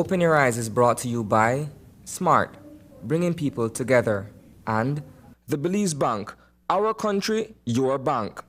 Open Your Eyes is brought to you by Smart, bringing people together, and the Belize Bank, our country, your bank.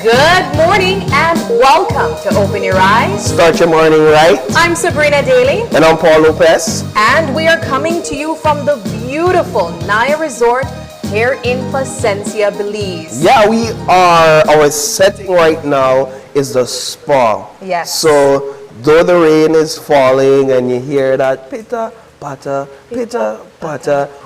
Good morning and welcome to Open Your Eyes. Start your morning right. I'm Sabrina Daly. And I'm Paul Lopez. And we are coming to you from the beautiful Naya Resort here in Placencia, Belize. Yeah, we are, our setting right now is the spa. Yes. So, though the rain is falling and you hear that pitter, patter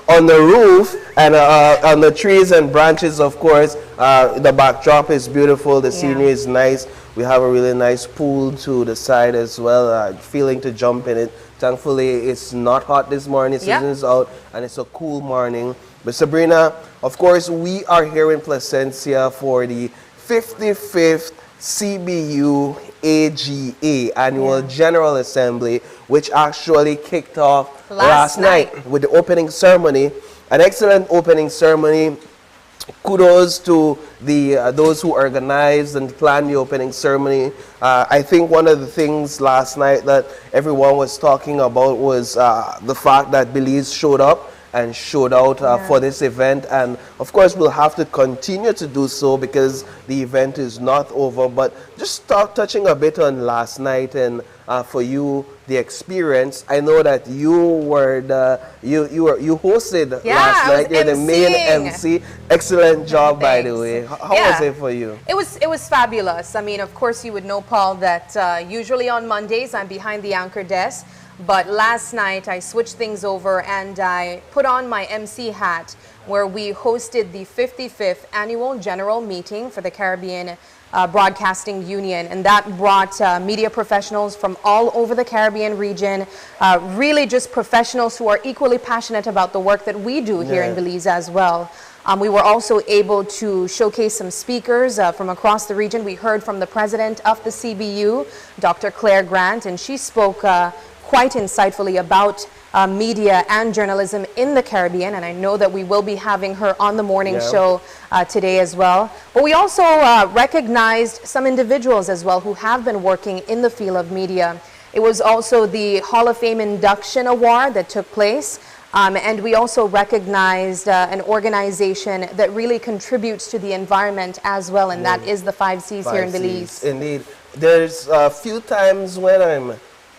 on the roof and on the trees and branches, of course, the backdrop is beautiful, the scenery is nice. We have a really nice pool to the side as well, feeling to jump in it. Thankfully, it's not hot this morning, the sun is out, and it's a cool morning. But Sabrina, of course, we are here in Placencia for the 55th CBU AGA, Annual General Assembly, which actually kicked off last night with the opening ceremony. An excellent opening ceremony. Kudos to the those who organized and planned the opening ceremony. I think one of the things last night that everyone was talking about was the fact that Belize showed up and showed out for this event, and of course we'll have to continue to do so because the event is not over. But just touching a bit on last night and for you, the experience. I know that you were you hosted last night. You're the main MC. Excellent job, by the way. How was it for you? It was fabulous. I mean, of course, you would know, Paul, that usually on Mondays I'm behind the anchor desk. But last night I switched things over and I put on my MC hat, where we hosted the 55th annual general meeting for the Caribbean Broadcasting Union, and that brought media professionals from all over the Caribbean region, really just professionals who are equally passionate about the work that we do here in Belize as well. We were also able to showcase some speakers from across the region. We heard from the president of the CBU, Dr. Claire Grant, and she spoke quite insightfully about media and journalism in the Caribbean, and I know that we will be having her on the morning show today as well. But we also recognized some individuals as well who have been working in the field of media. It was also the Hall of Fame induction award that took place, and we also recognized an organization that really contributes to the environment as well, and that is the 5Cs here in Belize. Indeed. There's a few times when I'm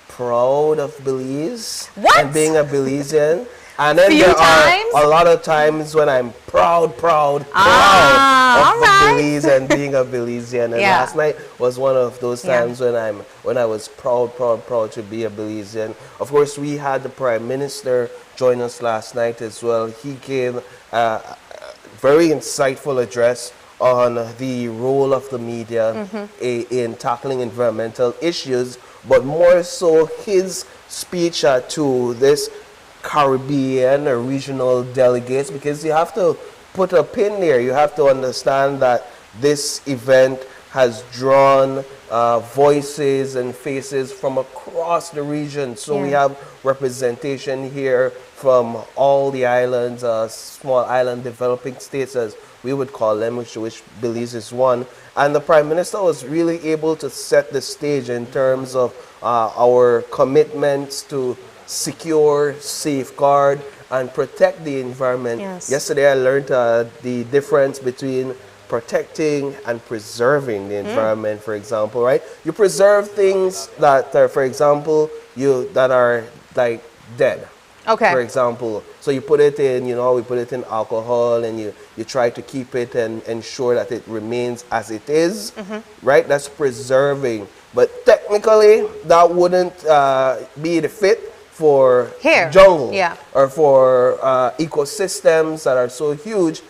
proud of Belize and being a Belizean, and then there are a lot of times when I'm proud of Belize and being a Belizean. And last night was one of those times when I was proud to be a Belizean. Of course, we had the Prime Minister join us last night as well. He gave a very insightful address on the role of the media in tackling environmental issues, but more so his speech to this Caribbean or regional delegates, because you have to put a pin there. You have to understand that this event has drawn voices and faces from across the region. So we have representation here from all the islands, small island developing states as we would call them, which Belize is one. And the Prime Minister was really able to set the stage in terms of our commitments to secure, safeguard, and protect the environment. Yesterday I learned the difference between protecting and preserving the environment, for example, right? You preserve things that, for example, that are like dead. For example, so you put it in, we put it in alcohol, and you try to keep it and ensure that it remains as it is, right? That's preserving. But technically, that wouldn't be the fit for jungle or for ecosystems that are so huge.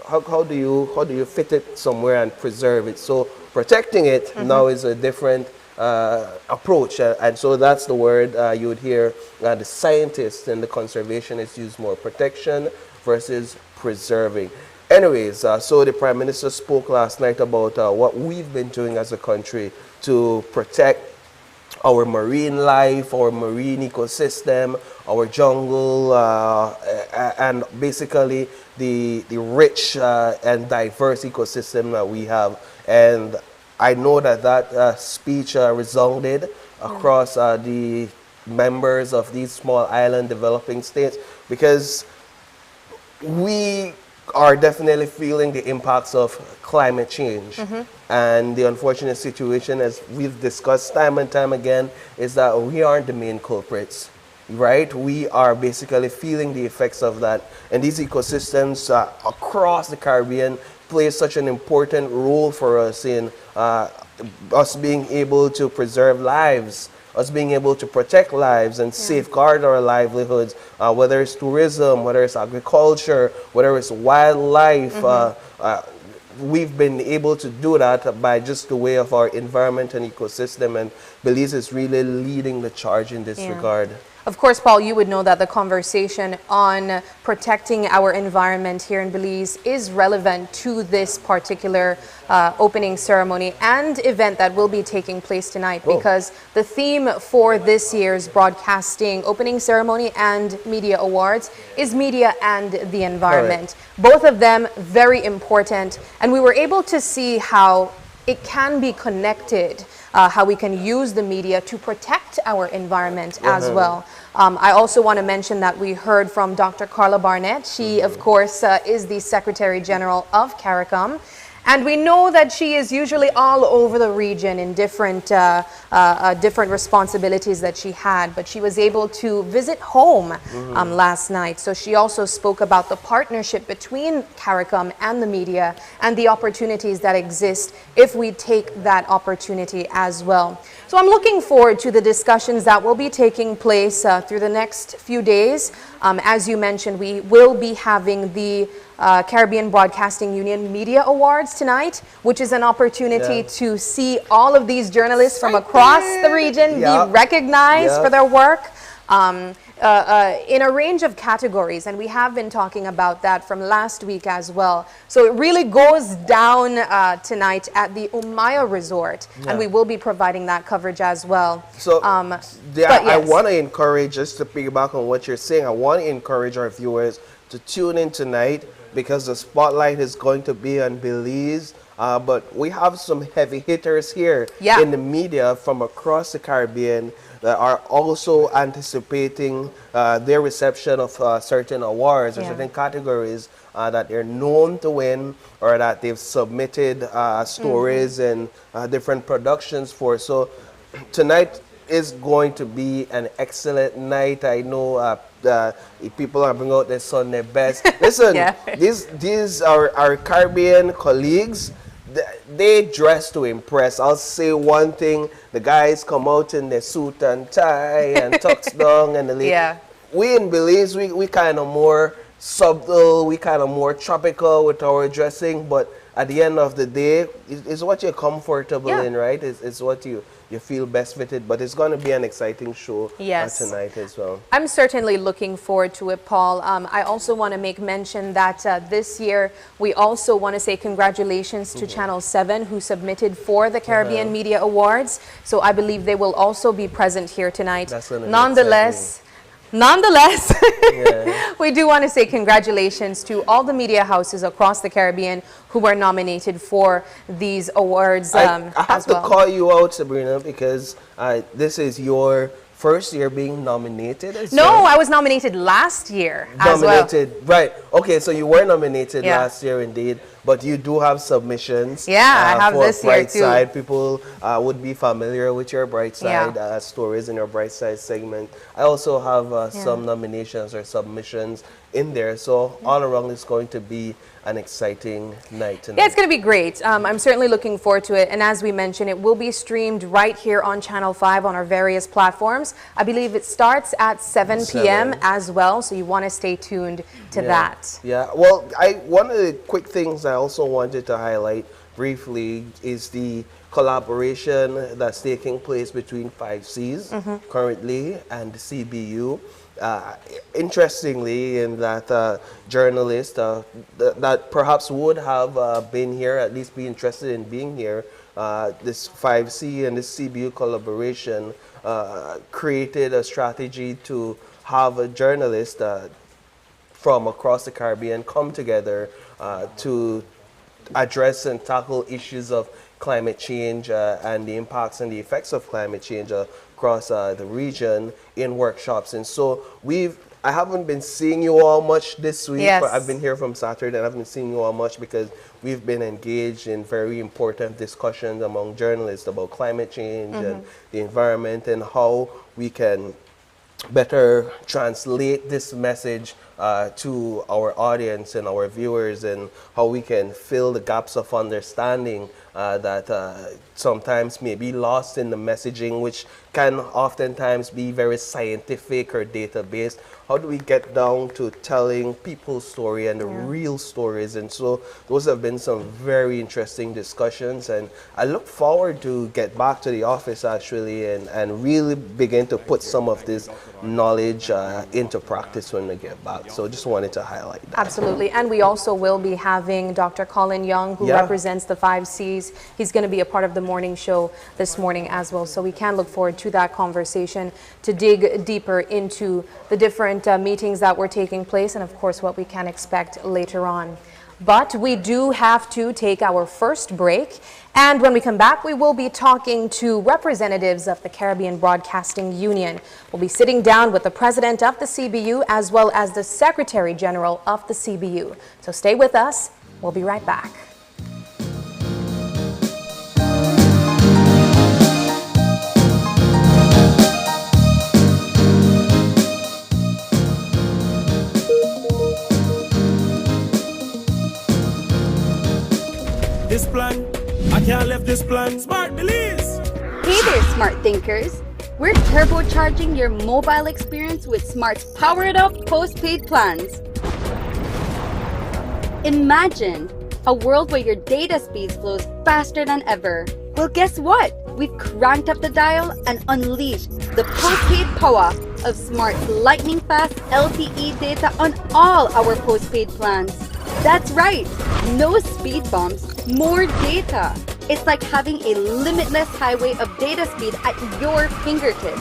How do you fit it somewhere and preserve it? So protecting it now is a different approach. And so that's the word you would hear the scientists and the conservationists use more: protection versus preserving. Anyways, so the Prime Minister spoke last night about what we've been doing as a country to protect our marine life, our marine ecosystem, our jungle, and basically the rich and diverse ecosystem that we have. And I know that that speech resounded across the members of these small island developing states, because we are definitely feeling the impacts of climate change. And the unfortunate situation, as we've discussed time and time again, is that we aren't the main culprits, right? We are basically feeling the effects of that. And these ecosystems across the Caribbean play such an important role for us in us being able to preserve lives, us being able to protect lives and safeguard our livelihoods, whether it's tourism, whether it's agriculture, whether it's wildlife. We've been able to do that by just the way of our environment and ecosystem, and Belize is really leading the charge in this regard. Of course, Paul, you would know that the conversation on protecting our environment here in Belize is relevant to this particular opening ceremony and event that will be taking place tonight, because the theme for this year's broadcasting opening ceremony and media awards is media and the environment. Both of them very important, and we were able to see how it can be connected, how we can use the media to protect our environment as well. I also want to mention that we heard from Dr. Carla Barnett. She, of course, is the Secretary General of CARICOM. And we know that she is usually all over the region in different different responsibilities that she had, but she was able to visit home last night. So she also spoke about the partnership between CARICOM and the media and the opportunities that exist if we take that opportunity as well. So I'm looking forward to the discussions that will be taking place through the next few days. As you mentioned, we will be having the Caribbean Broadcasting Union Media Awards tonight, which is an opportunity to see all of these journalists from across the region be recognized for their work in a range of categories, and we have been talking about that from last week as well. So it really goes down tonight at the Umaya Resort, and we will be providing that coverage as well. So I want to encourage, just to piggyback on what you're saying, I want to encourage our viewers to tune in tonight, because the spotlight is going to be on Belize, but we have some heavy hitters here in the media from across the Caribbean that are also anticipating their reception of certain awards or certain categories that they're known to win, or that they've submitted stories and different productions for. So tonight is going to be an excellent night. I know people are bringing out their son their best. Listen, these are our Caribbean colleagues. They dress to impress. I'll say one thing: the guys come out in their suit and tie and tux down, and the we in Belize, we kind of more subtle, we kind of more tropical with our dressing, but at the end of the day, it's what you're comfortable in, right? It's what you feel best fitted. But it's going to be an exciting show tonight as well. I'm certainly looking forward to it, Paul. I also want to make mention that this year we also want to say congratulations to Channel 7, who submitted for the Caribbean Media Awards. So I believe they will also be present here tonight. Nonetheless, we do want to say congratulations to all the media houses across the Caribbean who were nominated for these awards. I have to call you out, Sabrina, because this is your first year being nominated. I was nominated last year as well. Right. Okay, so you were nominated last year indeed, but you do have submissions. I have for this year too. Brightside. People would be familiar with your Brightside stories in your Brightside segment. I also have some nominations or submissions in there. So all around, it's going to be an exciting night tonight. Yeah, it's going to be great. I'm certainly looking forward to it. And as we mentioned, it will be streamed right here on Channel 5 on our various platforms. I believe it starts at 7 p.m. as well. So you want to stay tuned to that. Yeah. Well, one of the quick things I also wanted to highlight briefly is the collaboration that's taking place between 5Cs currently and the CBU. Interestingly, in that journalist that perhaps would have been here, at least be interested in being here, this 5C and this CBU collaboration created a strategy to have a journalist from across the Caribbean come together to address and tackle issues of climate change and the impacts and the effects of climate change across the region in workshops. And so I haven't been seeing you all much this week, but I've been here from Saturday and I haven't been seeing you all much because we've been engaged in very important discussions among journalists about climate change and the environment and how we can better translate this message to our audience and our viewers, and how we can fill the gaps of understanding that sometimes may be lost in the messaging, which can oftentimes be very scientific or data-based. How do we get down to telling people's story and the real stories? And so those have been some very interesting discussions, and I look forward to get back to the office actually and really begin to put some of this knowledge into practice when we get back. So just wanted to highlight that. Absolutely. And we also will be having Dr. Colin Young, who represents the 5Cs. He's going to be a part of the morning show this morning as well. So we can look forward to that conversation to dig deeper into the different meetings that were taking place and, of course, what we can expect later on. But we do have to take our first break. And when we come back, we will be talking to representatives of the Caribbean Broadcasting Union. We'll be sitting down with the president of the CBU as well as the Secretary General of the CBU. So stay with us. We'll be right back. This plan, I can't leave this plan. Smart Belize! Hey there, smart thinkers. We're turbocharging your mobile experience with Smart's powered up postpaid plans. Imagine a world where your data speeds flows faster than ever. Well, guess what? We've cranked up the dial and unleashed the postpaid power of Smart's lightning fast LTE data on all our postpaid plans. That's right, no speed bumps, more data. It's like having a limitless highway of data speed at your fingertips.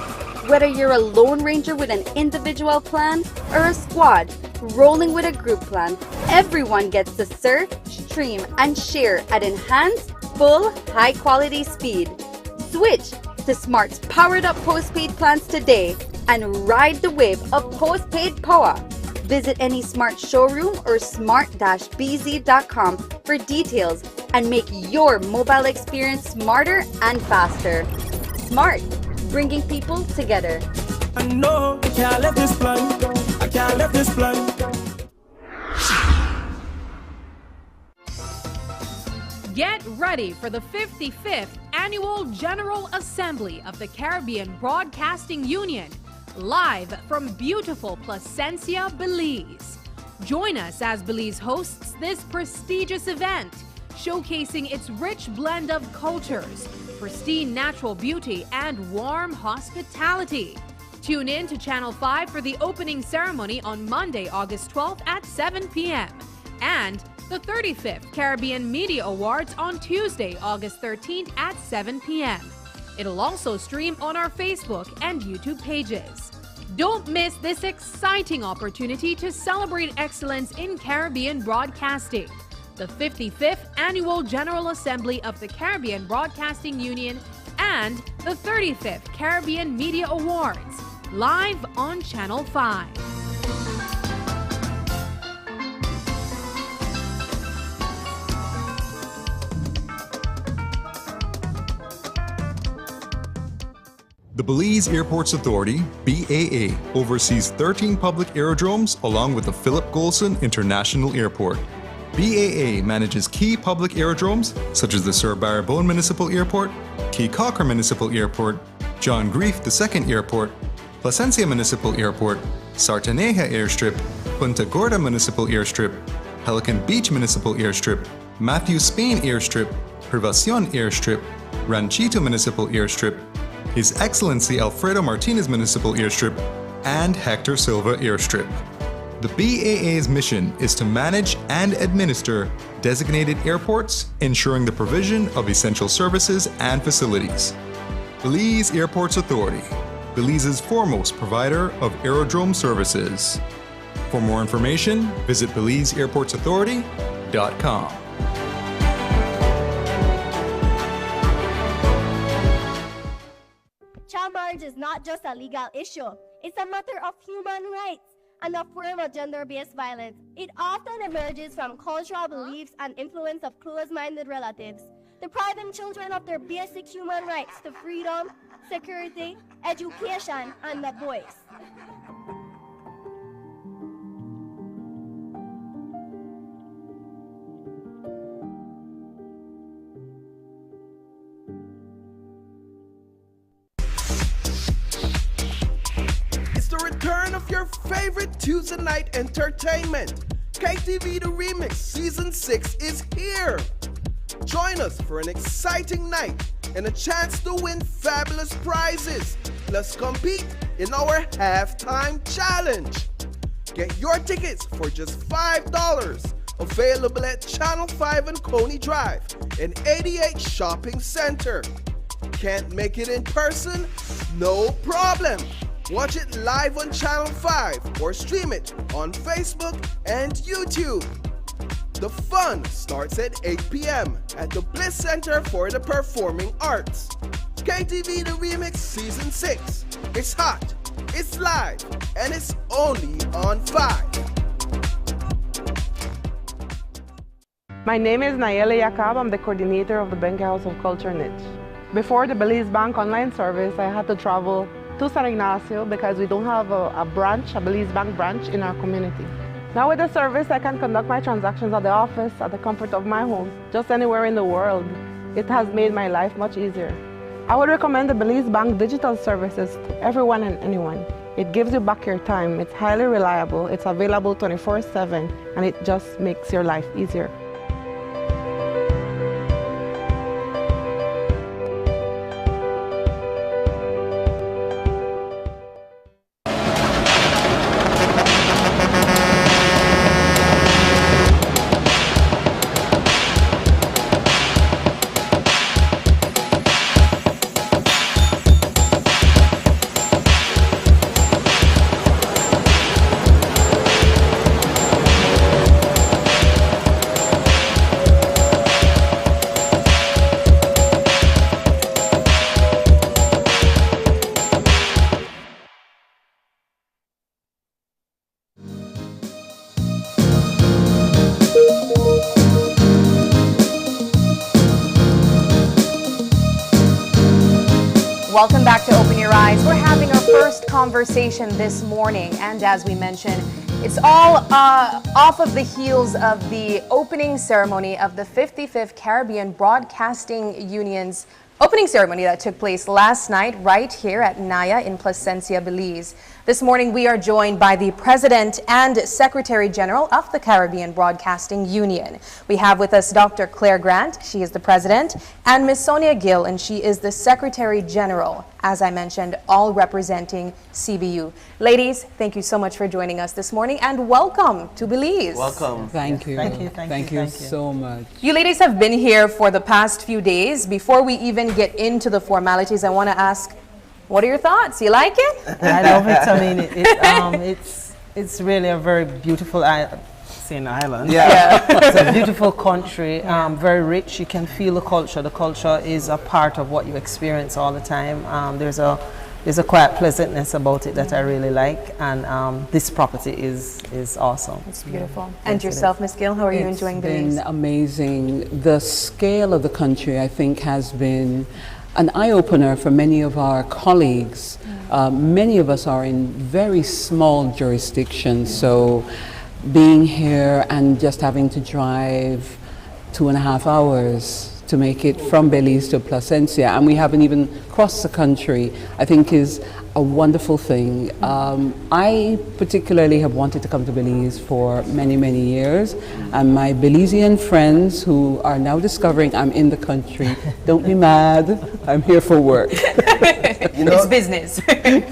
Whether you're a lone ranger with an individual plan or a squad rolling with a group plan, everyone gets to surf, stream, and share at enhanced, full, high-quality speed. Switch to Smart's powered up postpaid plans today and ride the wave of postpaid power. Visit any Smart showroom or smart-bz.com for details and make your mobile experience smarter and faster. Smart, bringing people together. I know I can't leave this plan. I can't leave this plan. Get ready for the 55th Annual General Assembly of the Caribbean Broadcasting Union, live from beautiful Placencia, Belize. Join us as Belize hosts this prestigious event, showcasing its rich blend of cultures, pristine natural beauty, and warm hospitality. Tune in to Channel 5 for the opening ceremony on Monday, August 12th at 7 p.m. and the 35th Caribbean Media Awards on Tuesday, August 13th at 7 p.m. It'll also stream on our Facebook and YouTube pages. Don't miss this exciting opportunity to celebrate excellence in Caribbean broadcasting. The 55th Annual General Assembly of the Caribbean Broadcasting Union and the 35th Caribbean Media Awards, live on Channel 5. The Belize Airports Authority, BAA, oversees 13 public aerodromes along with the Philip Golson International Airport. BAA manages key public aerodromes such as the Sir Barrabone Municipal Airport, Key Cocker Municipal Airport, John Grief II Airport, Placencia Municipal Airport, Sartaneja Airstrip, Punta Gorda Municipal Airstrip, Pelican Beach Municipal Airstrip, Matthews Spain Airstrip, Privación Airstrip, Ranchito Municipal Airstrip, His Excellency Alfredo Martinez Municipal Airstrip, and Hector Silva Airstrip. The BAA's mission is to manage and administer designated airports, ensuring the provision of essential services and facilities. Belize Airports Authority, Belize's foremost provider of aerodrome services. For more information, visit BelizeAirportsAuthority.com. Child marriage is not just a legal issue, it's a matter of human rights and a form of gender-based violence. It often emerges from cultural beliefs and influence of closed-minded relatives, depriving children of their basic human rights to freedom, security, education, and a voice. It's the return of your favorite Tuesday night entertainment. KTV The Remix Season 6 is here. Join us for an exciting night and a chance to win fabulous prizes. Plus compete in our halftime challenge. Get your tickets for just $5. Available at Channel 5 and Coney Drive and 88 Shopping Center. Can't make it in person? No problem. Watch it live on Channel 5 or stream it on Facebook and YouTube. The fun starts at 8 p.m. at the Bliss Center for the Performing Arts. KTV The Remix Season 6. It's hot, it's live, and it's only on 5. My name is Nayeli Yakab. I'm the coordinator of the Benga House of Culture Niche. Before the Belize Bank online service, I had to travel to San Ignacio because we don't have a Belize Bank branch in our community. Now with the service, I can conduct my transactions at the office, at the comfort of my home, just anywhere in the world. It has made my life much easier. I would recommend the Belize Bank digital services to everyone and anyone. It gives you back your time, it's highly reliable, it's available 24/7, and it just makes your life easier. Welcome back to Open Your Eyes. We're having our first conversation this morning, and as we mentioned, it's all off of the heels of the opening ceremony of the 55th Caribbean Broadcasting Union's opening ceremony that took place last night right here at Naya in Placencia, Belize. This morning we are joined by the President and Secretary General of the Caribbean Broadcasting Union. We have with us Dr. Claire Grant, she is the President, and Ms. Sonia Gill, and she is the Secretary General, as I mentioned, all representing CBU. Ladies, thank you so much for joining us this morning, and welcome to Belize. Welcome. Thank you. Thank you So much. You ladies have been here for the past few days. Before we even get into the formalities, I want to ask, what are your thoughts? You like it? I love it. I mean, it's really a very beautiful island. Yeah. It's a beautiful country, very rich. You can feel the culture. The culture is a part of what you experience all the time. There's a quiet pleasantness about it that I really like, and this property is awesome. It's beautiful. And yourself, Ms. Gill, how are you enjoying Belize? It's been amazing. The scale of the country, I think, has been an eye-opener for many of our colleagues. Many of us are in very small jurisdictions, so being here and just having to drive 2.5 hours to make it from Belize to Placencia, and we haven't even crossed the country, I think is a wonderful thing. I particularly have wanted to come to Belize for many, many years, and my Belizean friends who are now discovering I'm in the country, don't be mad, I'm here for work. You know, it's business.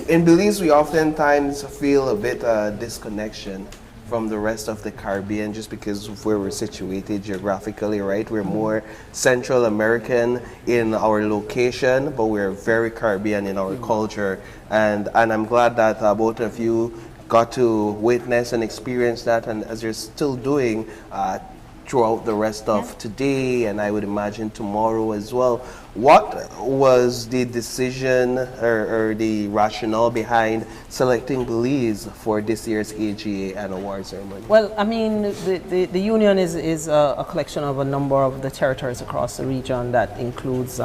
In Belize, we oftentimes feel a bit disconnection from the rest of the Caribbean just because of where we're situated geographically, right? We're more Central American in our location, but we're very Caribbean in our culture. And I'm glad that both of you got to witness and experience that, and as you're still doing throughout the rest of today, and I would imagine tomorrow as well. What was the decision or the rationale behind selecting Belize for this year's AGA and award ceremony? Well, I mean, the union is a collection of a number of the territories across the region that includes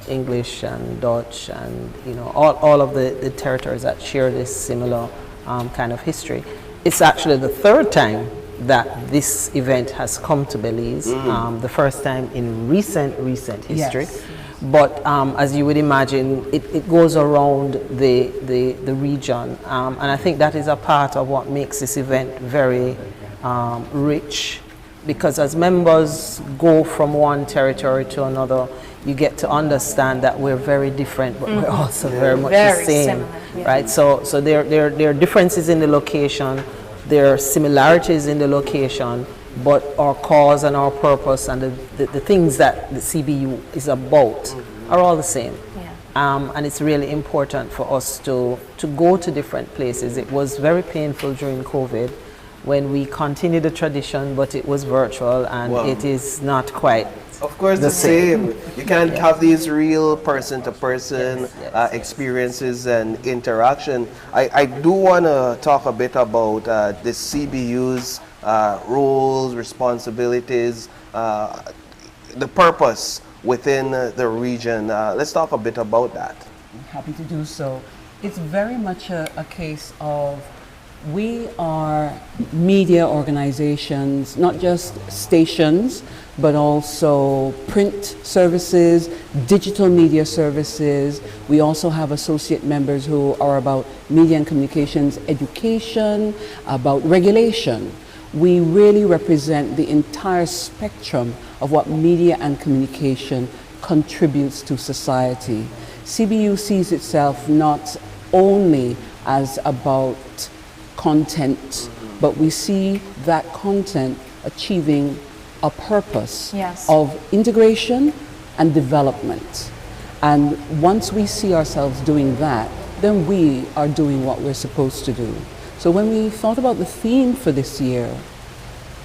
English and Dutch and, you know, all of the territories that share this similar kind of history. It's actually the third time that this event has come to Belize, the first time in recent history. Yes. But as you would imagine, it goes around the region, and I think that is a part of what makes this event very rich, because as members go from one territory to another, you get to understand that we're very different, but we're also very much the same, similar, right? So there are differences in the location, there are similarities in the location, but our cause and our purpose and the things that the CBU is about are all the same. Yeah. And it's really important for us to go to different places. It was very painful during COVID when we continued the tradition, but it was virtual, and it is not quite of course the same. You can't have these real person-to-person experiences and interaction. I do want to talk a bit about the CBU's roles, responsibilities, the purpose within the region. Let's talk a bit about that. I'm happy to do so. It's very much a case of we are media organizations, not just stations, but also print services, digital media services. We also have associate members who are about media and communications education, about regulation. We really represent the entire spectrum of what media and communication contributes to society. CBU sees itself not only as about content, but we see that content achieving a purpose of integration and development. And once we see ourselves doing that, then we are doing what we're supposed to do. So when we thought about the theme for this year,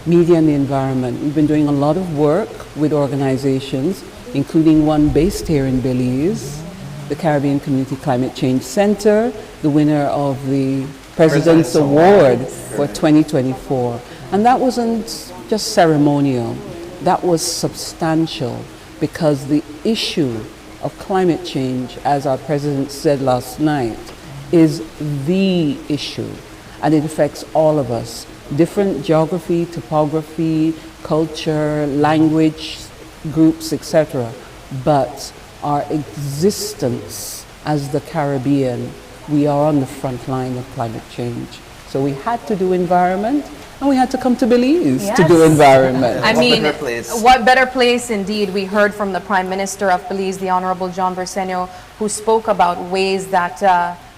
media and the environment, we've been doing a lot of work with organizations, including one based here in Belize, the Caribbean Community Climate Change Center, the winner of the President's Award for 2024. And that wasn't just ceremonial, that was substantial, because the issue of climate change, as our president said last night, is the issue, and it affects all of us. Different geography, topography, culture, language groups, etc. But our existence as the Caribbean, we are on the front line of climate change. So we had to do environment, and we had to come to Belize to do environment. I mean, what better place indeed. We heard from the Prime Minister of Belize, the Honorable John Briceño, who spoke about ways that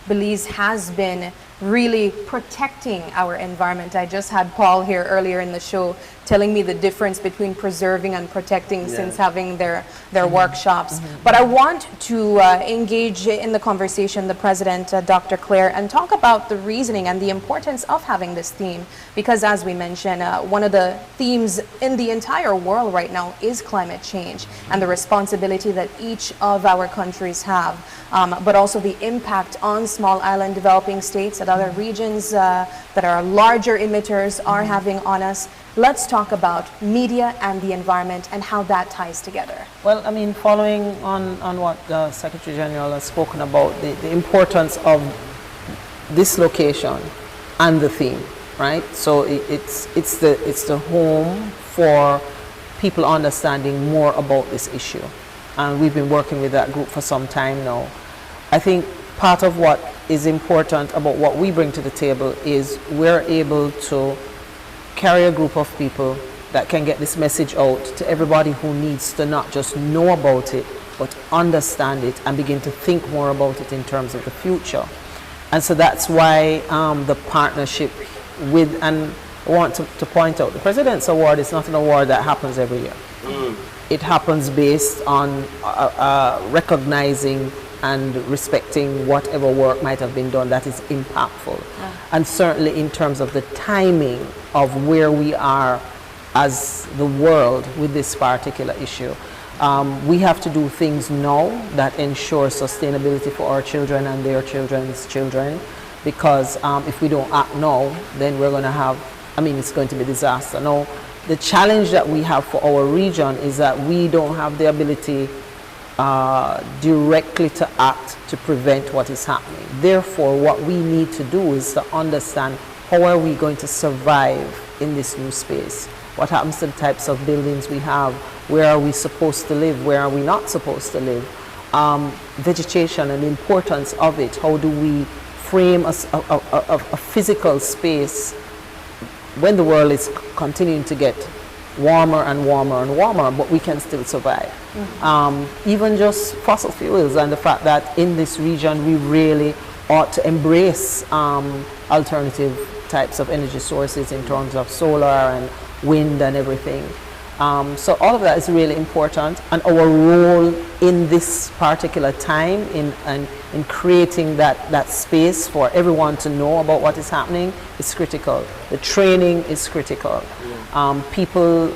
Belize has been really protecting our environment. I just had Paul here earlier in the show telling me the difference between preserving and protecting since having their workshops. But I want to engage in the conversation, the President, Dr. Claire, and talk about the reasoning and the importance of having this theme, because as we mentioned, one of the themes in the entire world right now is climate change and the responsibility that each of our countries have, but also the impact on small island developing states that other regions that are larger emitters are having on us. Let's talk about media and the environment and how that ties together. Well, I mean, following on what the Secretary General has spoken about, the importance of this location and the theme, right? So it's the home for people understanding more about this issue. And we've been working with that group for some time now. I think part of what is important about what we bring to the table is we're able to carry a group of people that can get this message out to everybody who needs to not just know about it, but understand it and begin to think more about it in terms of the future. And so that's why the partnership with, and I want to point out, the President's Award is not an award that happens every year. It happens based on recognizing and respecting whatever work might have been done that is impactful. And certainly in terms of the timing of where we are as the world with this particular issue. We have to do things now that ensure sustainability for our children and their children's children, because if we don't act now, then we're going to have, it's going to be a disaster. Now, the challenge that we have for our region is that we don't have the ability directly to act to prevent what is happening. Therefore, what we need to do is to understand how are we going to survive in this new space. What happens to the types of buildings we have? Where are we supposed to live? Where are we not supposed to live? Vegetation and the importance of it. How do we frame a physical space when the world is continuing to get warmer and warmer and warmer, but we can still survive. Even just fossil fuels and the fact that in this region we really ought to embrace alternative types of energy sources in terms of solar and wind and everything. So all of that is really important, and our role in this particular time in creating that space for everyone to know about what is happening is critical. The training is critical. People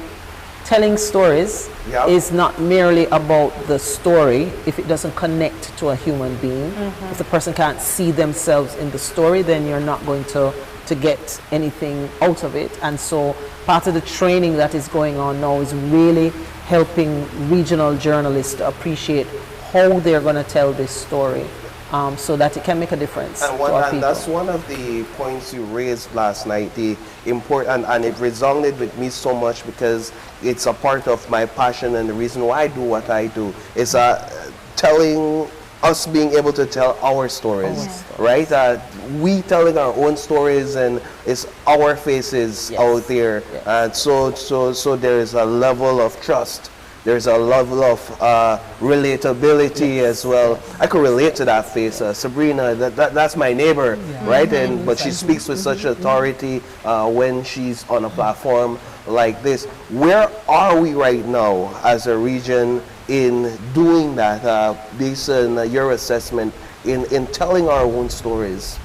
telling stories is not merely about the story if it doesn't connect to a human being. If the person can't see themselves in the story, then you're not going to get anything out of it. And so part of the training that is going on now is really helping regional journalists to appreciate how they're going to tell this story so that it can make a difference to our people. That's one of the points you raised last night, the important, and it resonated with me so much because it's a part of my passion and the reason why I do what I do is telling us being able to tell our stories, right? We telling our own stories, and it's our faces out there. And so there is a level of trust. There's a level of relatability as well. I could relate to that face. Sabrina, that's my neighbor, right? But she speaks with such authority when she's on a platform like this. Where are we right now as a region in doing that, based on your assessment, in telling our own stories?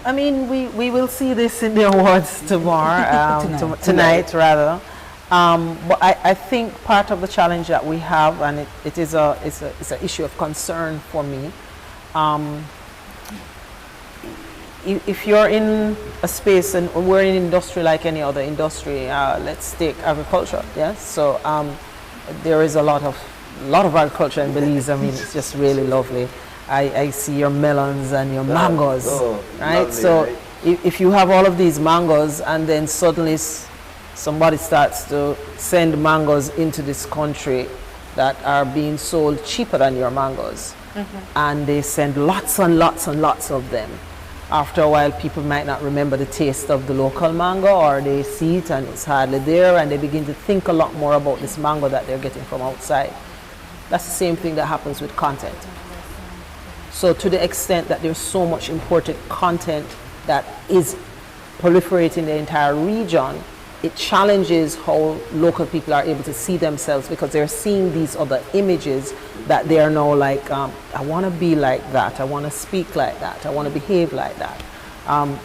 We will see this in the awards tomorrow, tonight rather. But I think part of the challenge that we have, and it's an issue of concern for me. If you're in a space, and we're in industry like any other industry, let's take agriculture. Yes, so there is a lot of agriculture in Belize. It's just really lovely. I see your melons and your mangoes, right? Lovely, so right? If you have all of these mangoes and then suddenly somebody starts to send mangoes into this country that are being sold cheaper than your mangoes, and they send lots and lots and lots of them. After a while, people might not remember the taste of the local mango, or they see it and it's hardly there, and they begin to think a lot more about this mango that they're getting from outside. That's the same thing that happens with content. So to the extent that there's so much imported content that is proliferating the entire region, it challenges how local people are able to see themselves, because they're seeing these other images that they are now like, I want to be like that, I want to speak like that, I want to behave like that.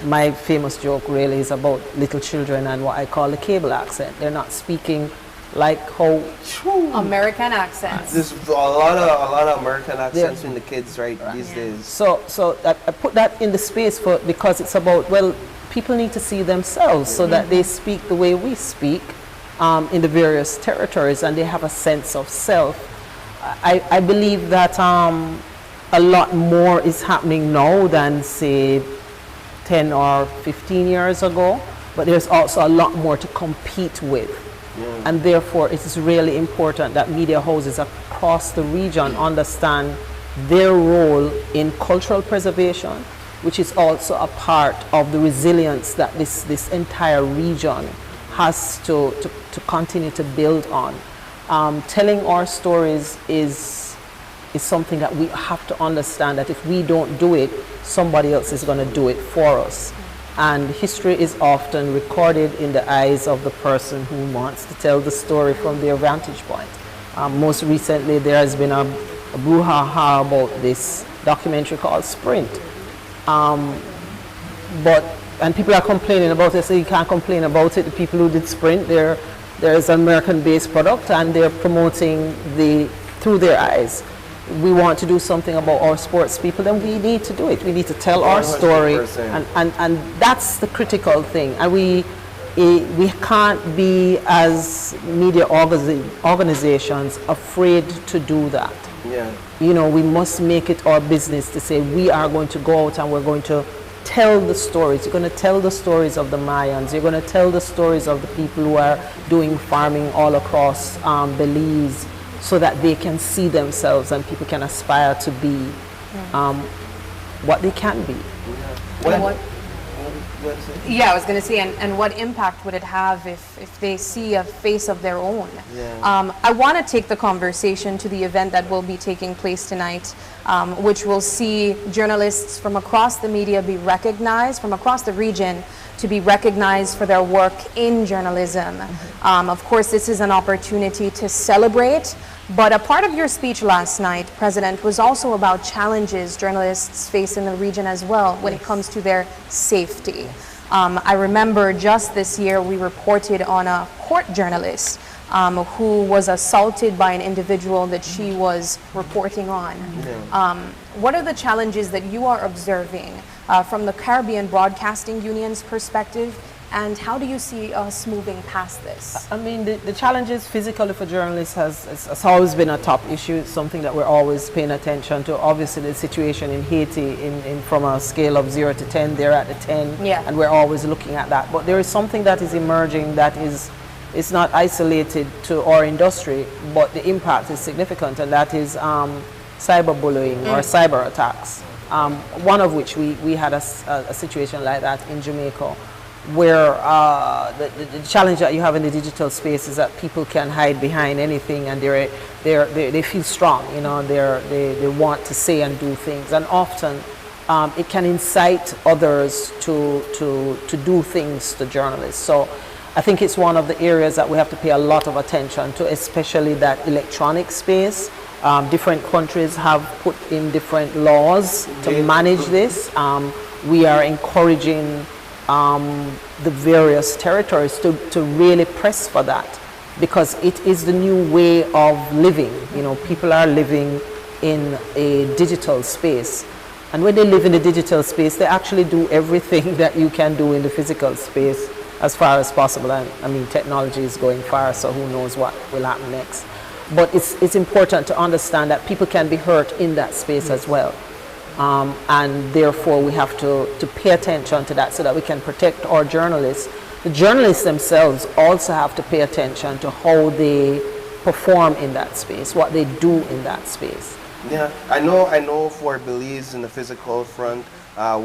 My famous joke really is about little children and what I call the cable accent. They're not speaking like how American accents. There's a lot of American accents in the kids these days. So I put that in the space because it's about, well, people need to see themselves so that they speak the way we speak in the various territories, and they have a sense of self. I believe that a lot more is happening now than, say, 10 or 15 years ago, but there's also a lot more to compete with. And therefore it is really important that media houses across the region understand their role in cultural preservation, which is also a part of the resilience that this entire region has to continue to build on. Telling our stories is something that we have to understand, that if we don't do it, somebody else is going to do it for us. And history is often recorded in the eyes of the person who wants to tell the story from their vantage point. Most recently, there has been a brouhaha about this documentary called Sprint. And people are complaining about it, so you can't complain about it. The people who did Sprint, there is an American-based product, and they're promoting through their eyes. We want to do something about our sports people, then we need to do it. We need to tell our story, and that's the critical thing. And we can't be, as media organizations, afraid to do that. Yeah. You know, we must make it our business to say we are going to go out and we're going to tell the stories. You're going to tell the stories of the Mayans. You're going to tell the stories of the people who are doing farming all across Belize, so that they can see themselves and people can aspire to be what they can be. Yeah, I was going to say, and what impact would it have if they see a face of their own? Yeah. I want to take the conversation to the event that will be taking place tonight, which will see journalists from across the media be recognized, from across the region, to be recognized for their work in journalism. Of course, this is an opportunity to celebrate, but a part of your speech last night, President, was also about challenges journalists face in the region as well when it comes to their safety. I remember just this year we reported on a court journalist who was assaulted by an individual that she was reporting on. What are the challenges that you are observing from the Caribbean Broadcasting Union's perspective, and how do you see us moving past this? I mean, the challenges physically for journalists has always been a top issue. It's something that we're always paying attention to. Obviously, the situation in Haiti, from a scale of 0 to 10, they're at the 10, and we're always looking at that. But there is something that is emerging that it's not isolated to our industry, but the impact is significant, and that is cyberbullying or cyber attacks. One of which we had a situation like that in Jamaica, where the challenge that you have in the digital space is that people can hide behind anything, and they feel strong. You know, they want to say and do things, and often it can incite others to do things to journalists. So I think it's one of the areas that we have to pay a lot of attention to, especially that electronic space. Different countries have put in different laws to manage this. We are encouraging the various territories to really press for that, because it is the new way of living. You know, people are living in a digital space, and when they live in the digital space, they actually do everything that you can do in the physical space as far as possible. And I mean, technology is going far, so who knows what will happen next. But it's important to understand that people can be hurt in that space as well. And therefore we have to pay attention to that so that we can protect our journalists. The journalists themselves also have to pay attention to how they perform in that space, what they do in that space. Yeah, I know for Belize in the physical front,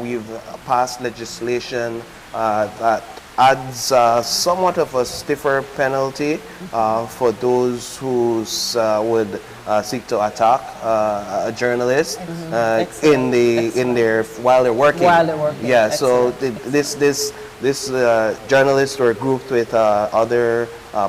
we've passed legislation that adds somewhat of a stiffer penalty for those who would seek to attack a journalist while they're working. Yeah. Excellent. So this journalists were grouped with other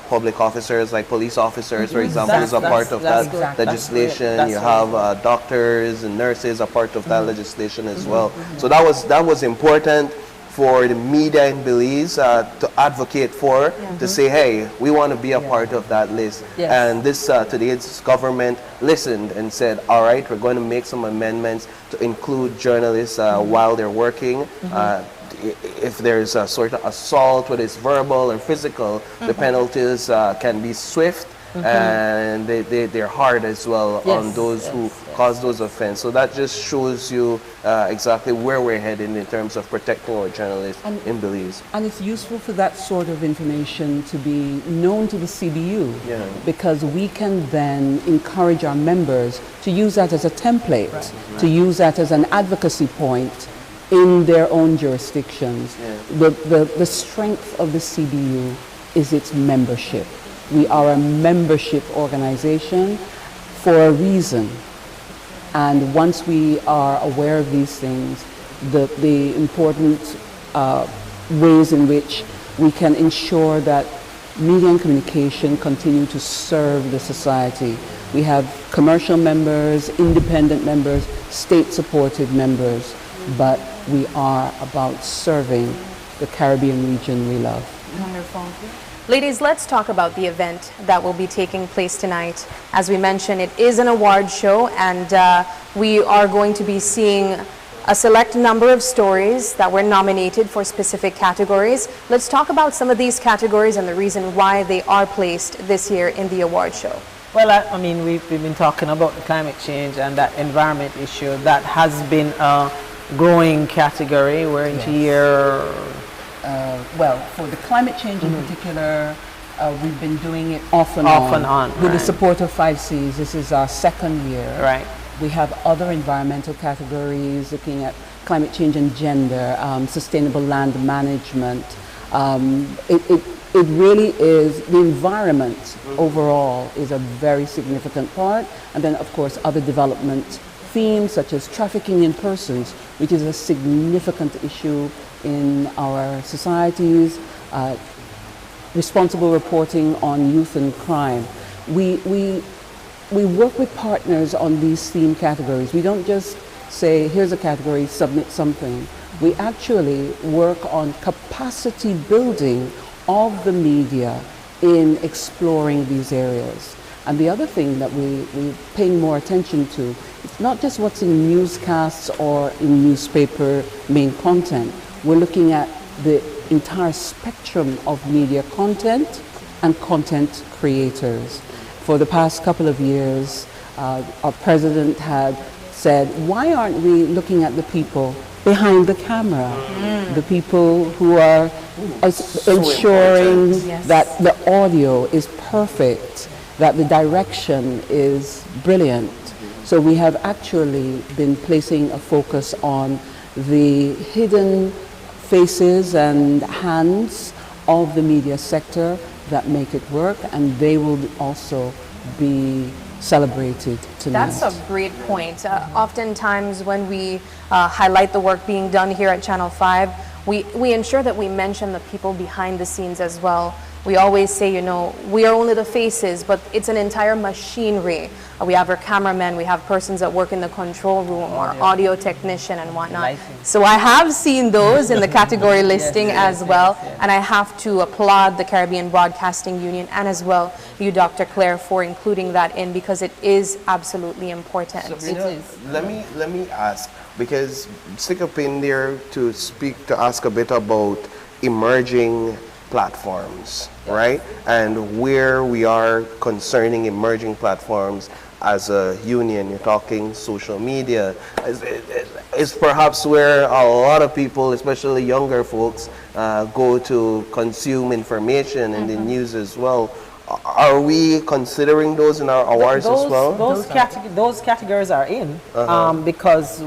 public officers, like police officers, for example, is a part of that legislation. You have doctors and nurses, a part of that legislation as well. So that was important for the media in Belize to advocate for, to say, hey, we want to be a part of that list. Yes. And today's government listened and said, all right, we're going to make some amendments to include journalists while they're working. If there's a sort of assault, whether it's verbal or physical, the penalties can be swift and they're hard as well on those who cause those offense. So that just shows you exactly where we're heading in terms of protecting our journalists in Belize. And it's useful for that sort of information to be known to the CBU, because we can then encourage our members to use that as a template, to use that as an advocacy point in their own jurisdictions. The strength of the CBU is its membership. We are a membership organization for a reason. And once we are aware of these things, the important ways in which we can ensure that media and communication continue to serve the society. We have commercial members, independent members, state-supported members, but we are about serving the Caribbean region we love. Wonderful. Ladies, let's talk about the event that will be taking place tonight. As we mentioned, it is an award show, and we are going to be seeing a select number of stories that were nominated for specific categories. Let's talk about some of these categories and the reason why they are placed this year in the award show. Well, I mean, we've been talking about the climate change and that environment issue. That has been a growing category. We're into year... well, for the climate change in particular, we've been doing it off and on. With the support of 5Cs. This is our second year. Right. We have other environmental categories looking at climate change and gender, sustainable land management. It really is, the environment overall is a very significant part. And then, of course, other development themes such as trafficking in persons, which is a significant issue in our societies, responsible reporting on youth and crime. We work with partners on these theme categories. We don't just say, here's a category, submit something. We actually work on capacity building of the media in exploring these areas. And the other thing that we're paying more attention to, it's not just what's in newscasts or in newspaper main content. We're looking at the entire spectrum of media content and content creators. For the past couple of years, our president had said, why aren't we looking at the people behind the camera? The people who are ensuring that the audio is perfect, that the direction is brilliant. So we have actually been placing a focus on the hidden faces and hands of the media sector that make it work, and they will also be celebrated tonight. That's a great point. Oftentimes when we highlight the work being done here at Channel 5, we ensure that we mention the people behind the scenes as well. We always say, you know, we are only the faces, but it's an entire machinery. We have our cameramen, we have persons that work in the control room, or audio technician and whatnot. So I have seen those in the category listing as well, and I have to applaud the Caribbean Broadcasting Union and as well you, Dr. Claire, for including that in, because it is absolutely important. So, let me ask, because stick a pin there to ask a bit about emerging platforms, right? And where we are concerning emerging platforms as a union. You're talking social media. It's perhaps where a lot of people, especially younger folks, go to consume information and the news as well. Are we considering those in our awards as well? Those categories are in, because,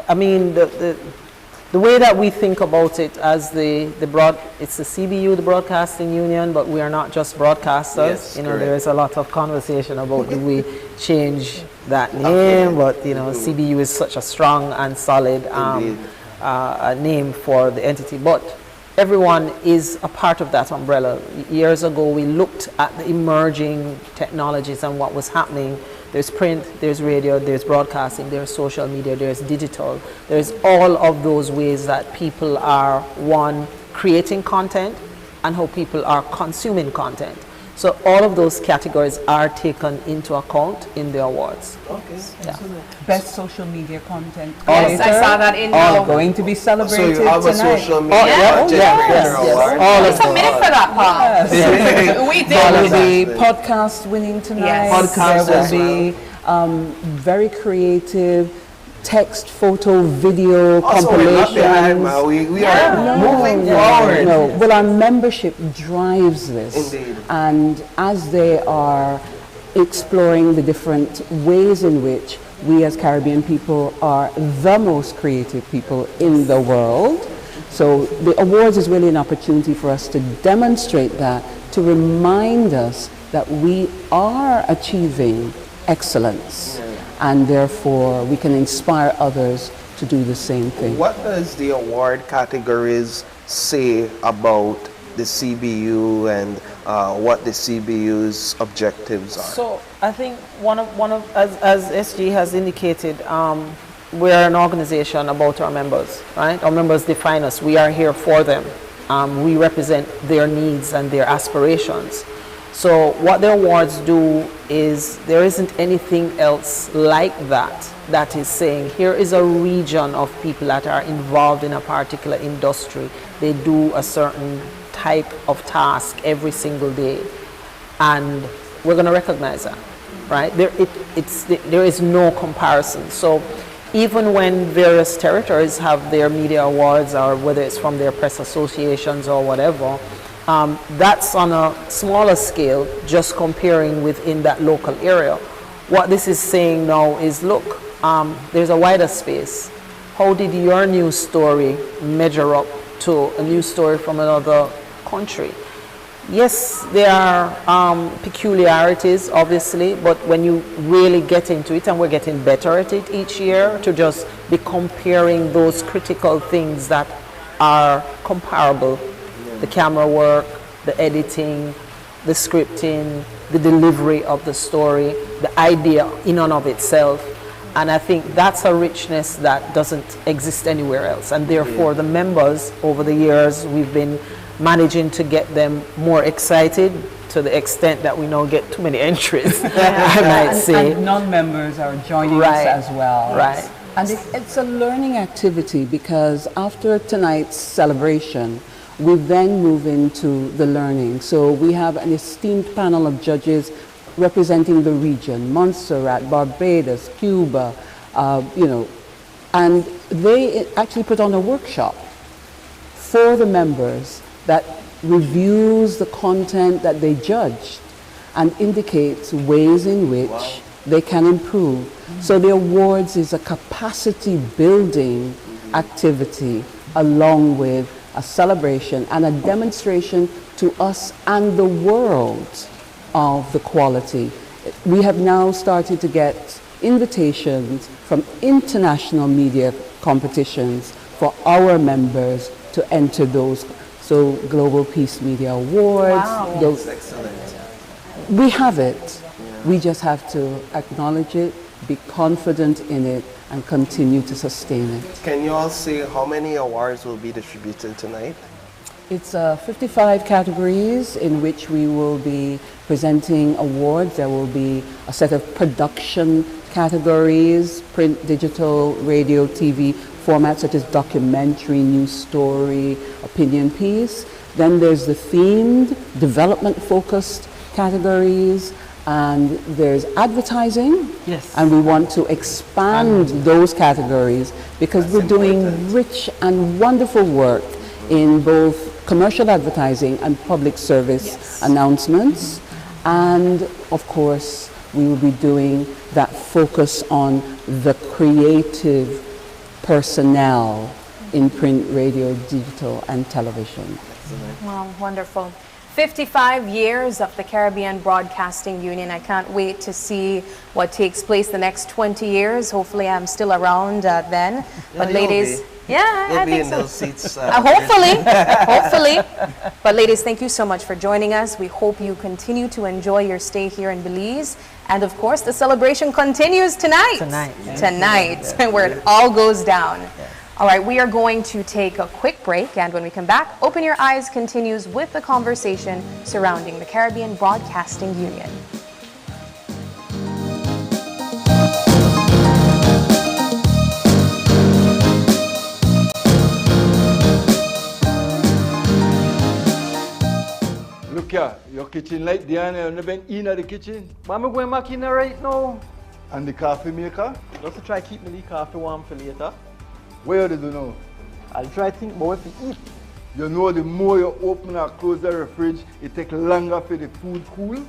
I mean, the way that we think about it as it's the CBU, the Broadcasting Union, but we are not just broadcasters. Yes, you know, there is a lot of conversation about do we change that name, but you know, CBU is such a strong and solid name for the entity. But everyone is a part of that umbrella. Years ago, we looked at the emerging technologies and what was happening. There's print, there's radio, there's broadcasting, there's social media, there's digital. There's all of those ways that people are, one, creating content and how people are consuming content. So all of those categories are taken into account in the awards. Okay. Yeah. Best social media content. Yes, I saw that in all going to be celebrated So you have tonight. a social media yes. award? All We of submitted for that, Paul. Yes. We There did. will be podcast winning tonight. Yes. Podcast there will as be very creative text, photo, video Also, we're not behind, compilations. man. We are moving No, forward. no. Well, our membership drives this. Indeed. And as they are exploring the different ways in which we as Caribbean people are the most creative people in the world, so the awards is really an opportunity for us to demonstrate that, to remind us that we are achieving excellence, and therefore we can inspire others to do the same thing. What does the award categories say about the CBU and what the CBU's objectives are? So I think one of as SG has indicated, we are an organization about our members, right? Our members define us. We are here for them. We represent their needs and their aspirations. So what the awards do is there isn't anything else like that is saying here is a region of people that are involved in a particular industry. They do a certain type of task every single day, and we're going to recognize that, right? There is no comparison. So even when various territories have their media awards, or whether it's from their press associations or whatever, that's on a smaller scale, just comparing within that local area. What this is saying now is, look, there's a wider space. How did your news story measure up to a news story from another country? Yes, there are peculiarities, obviously, but when you really get into it, and we're getting better at it each year, to just be comparing those critical things that are comparable. The camera work, the editing, the scripting, the delivery of the story, the idea in and of itself. And I think that's a richness that doesn't exist anywhere else. And therefore, the members, over the years, we've been managing to get them more excited, to the extent that we now get too many entries, I might say. And non-members are joining us as well. Right. And it's a learning activity, because after tonight's celebration, we then move into the learning. So we have an esteemed panel of judges representing the region, Montserrat, Barbados, Cuba, and they actually put on a workshop for the members that reviews the content that they judged and indicates ways in which they can improve. So the awards is a capacity building activity, along with a celebration and a demonstration to us and the world of the quality. We have now started to get invitations from international media competitions for our members to enter those. So Global Peace Media Awards. Wow. That's excellent. We have it. We just have to acknowledge it, be confident in it, and continue to sustain it. Can you all say how many awards will be distributed tonight? It's 55 categories in which we will be presenting awards. There will be a set of production categories, print, digital, radio, TV formats such as documentary, news story, opinion piece. Then there's the themed, development-focused categories, and there's advertising. Yes. And we want to expand those categories, because we're doing rich and wonderful work in both commercial advertising and public service announcements. And of course, we will be doing that focus on the creative personnel in print, radio, digital, and television. Wow, wonderful. 55 years of the Caribbean Broadcasting Union. I can't wait to see what takes place the next 20 years. Hopefully I'm still around then. But you'll ladies, be. I think in so. those seats. Hopefully. But ladies, thank you so much for joining us. We hope you continue to enjoy your stay here in Belize. And of course, the celebration continues tonight. Tonight, where it all goes down. All right, we are going to take a quick break, and when we come back, Open Your Eyes continues with the conversation surrounding the Caribbean Broadcasting Union. Look here, your kitchen light there, and you been in the kitchen. But I'm going back in there right now. And the coffee maker? Just to try keep my coffee warm for later. Where did you know? I'll try to think about what to eat. You know the more you open or close the fridge, it takes longer for the food cool.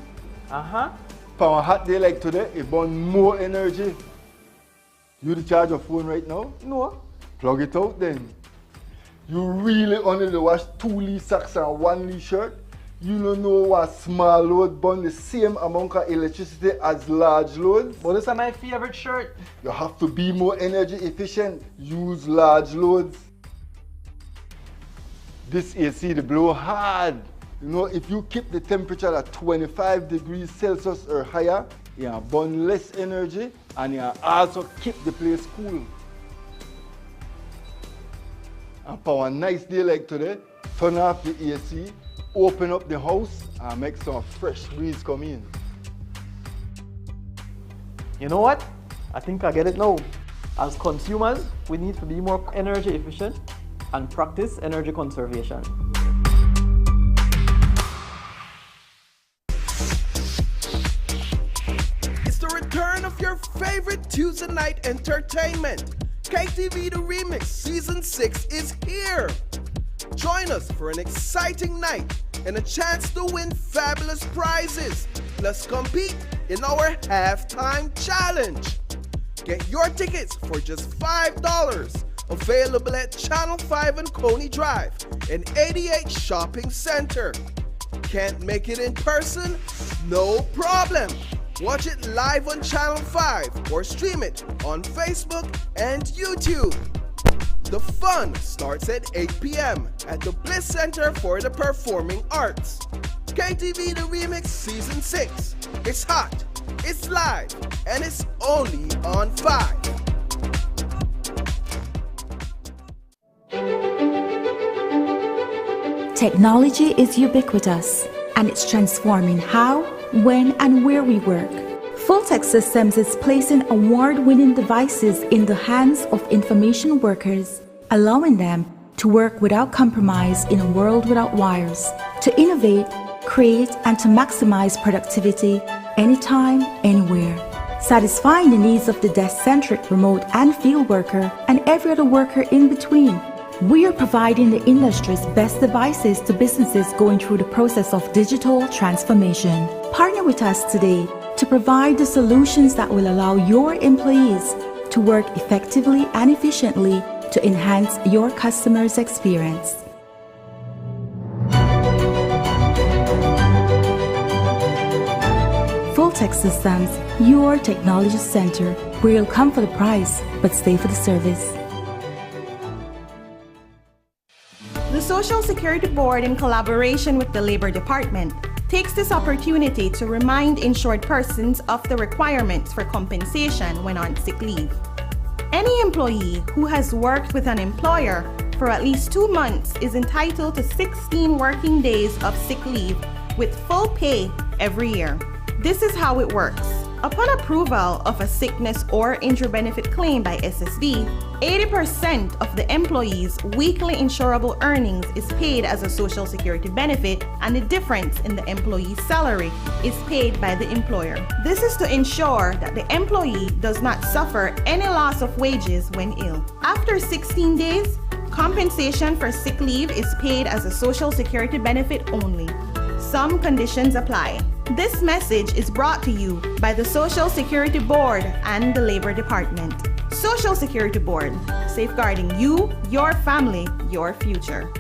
Uh-huh. For a hot day like today, it burns more energy. You charge your phone right now? No. Plug it out then. You really only wash 2 Lee socks and 1 Lee shirt? You don't know what small load burn the same amount of electricity as large loads? But this is my favorite shirt. You have to be more energy efficient. Use large loads. This AC, the blow hard. You know, if you keep the temperature at 25 degrees Celsius or higher, you burn less energy and you also keep the place cool. And for a nice day like today, turn off the AC, open up the house and make some fresh breeze come in. You know what? I think I get it now. As consumers, we need to be more energy efficient and practice energy conservation. It's the return of your favorite Tuesday night entertainment. KTV The Remix Season 6 is here. Join us for an exciting night and a chance to win fabulous prizes. Plus compete in our halftime challenge. Get your tickets for just $5. Available at Channel 5 and Coney Drive and 88 Shopping Center. Can't make it in person? No problem. Watch it live on Channel 5 or stream it on Facebook and YouTube. The fun starts at 8 p.m. at the Bliss Center for the Performing Arts. KTV The Remix Season 6. It's hot, it's live, and it's only on 5. Technology is ubiquitous, and it's transforming how, when, and where we work. Fulltech Systems is placing award-winning devices in the hands of information workers, allowing them to work without compromise in a world without wires, to innovate, create, and to maximize productivity anytime, anywhere, satisfying the needs of the desk-centric remote and field worker and every other worker in between. We are providing the industry's best devices to businesses going through the process of digital transformation. Partner with us today to provide the solutions that will allow your employees to work effectively and efficiently to enhance your customers' experience. Fulltech Systems, your technology center, where you'll come for the price, but stay for the service. The Social Security Board, in collaboration with the Labor Department, takes this opportunity to remind insured persons of the requirements for compensation when on sick leave. Any employee who has worked with an employer for at least 2 months is entitled to 16 working days of sick leave with full pay every year. This is how it works. Upon approval of a sickness or injury benefit claim by SSB, 80% of the employee's weekly insurable earnings is paid as a Social Security benefit, and the difference in the employee's salary is paid by the employer. This is to ensure that the employee does not suffer any loss of wages when ill. After 16 days, compensation for sick leave is paid as a Social Security benefit only. Some conditions apply. This message is brought to you by the Social Security Board and the Labor Department. Social Security Board, safeguarding you, your family, your future.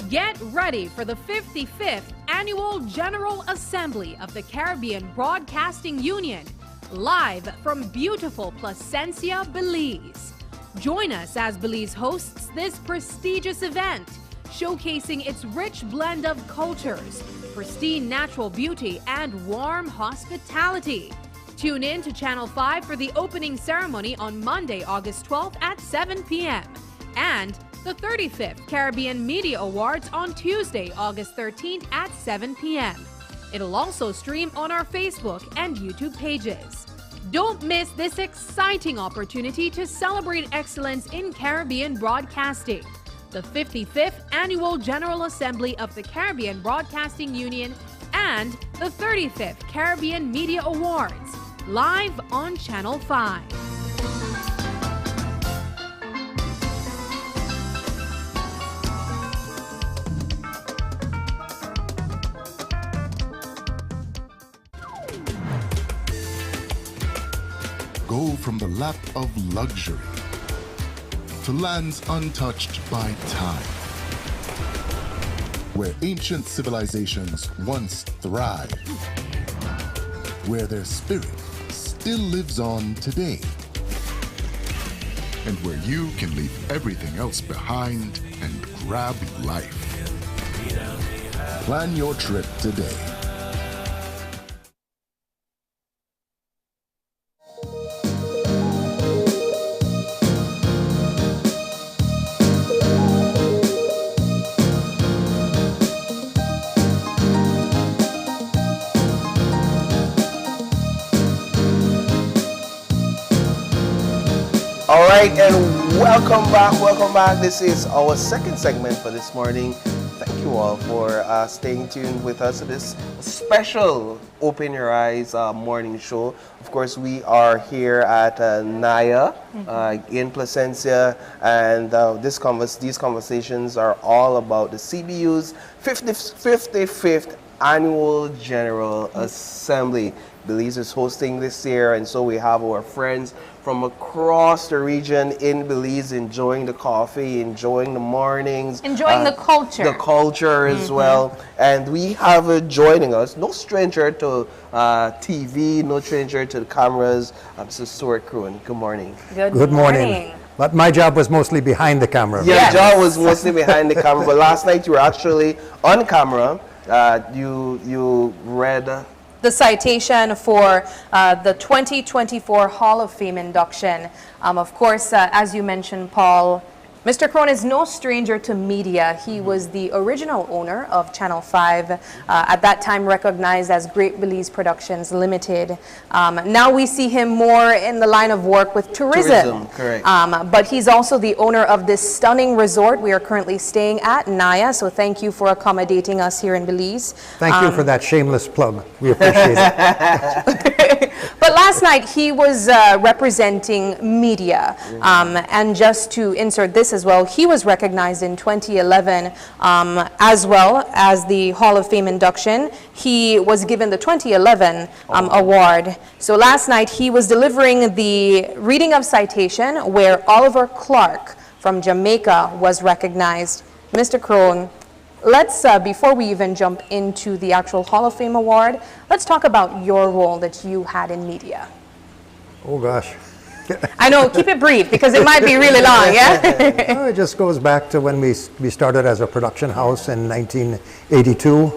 Get ready for the 55th Annual General Assembly of the Caribbean Broadcasting Union, live from beautiful Placencia, Belize. Join us as Belize hosts this prestigious event, showcasing its rich blend of cultures, pristine natural beauty, and warm hospitality. tune in to Channel 5 for the opening ceremony on Monday, August 12th at 7 p.m. and the 35th Caribbean Media Awards on Tuesday, August 13th at 7 p.m. It'll also stream on our Facebook and YouTube pages. Don't miss this exciting opportunity to celebrate excellence in Caribbean broadcasting. The 55th Annual General Assembly of the Caribbean Broadcasting Union and the 35th Caribbean Media Awards, live on Channel 5. Go from the lap of luxury to lands untouched by time, where ancient civilizations once thrived, where their spirit still lives on today, and where you can leave everything else behind and grab life. Plan your trip today. All right, and welcome back. This is our second segment for this morning. Thank you all for staying tuned with us to this special Open Your Eyes morning show. Of course, we are here at NAYA in Placencia, and these conversations are all about the CBU's 55th Annual General Assembly. Belize is hosting this year, and so we have our friends from across the region in Belize enjoying the coffee, enjoying the mornings, enjoying the culture. The culture as well. And we have joining us, no stranger to TV, no stranger to the cameras, Mr. Stuart Crone. Good morning. Good morning. But my job was mostly behind the camera. Your job was mostly behind the camera, but last night you were actually on camera. You read the citation for the 2024 Hall of Fame induction. Of course, as you mentioned, Paul, Mr. Crone is no stranger to media. He was the original owner of Channel 5, at that time recognized as Great Belize Productions Limited. Now we see him more in the line of work with tourism. Correct. But he's also the owner of this stunning resort we are currently staying at, NAYA. So thank you for accommodating us here in Belize. Thank you for that shameless plug. We appreciate it. But last night he was representing media. And just to insert this as well, he was recognized in 2011 as well as the Hall of Fame induction. He was given the 2011 award. So last night he was delivering the reading of citation where Oliver Clark from Jamaica was recognized. Mr. Crone, let's, before we even jump into the actual Hall of Fame award, let's talk about your role that you had in media. Oh gosh. I know, keep it brief because it might be really long, yeah? It just goes back to when we started as a production house in 1982.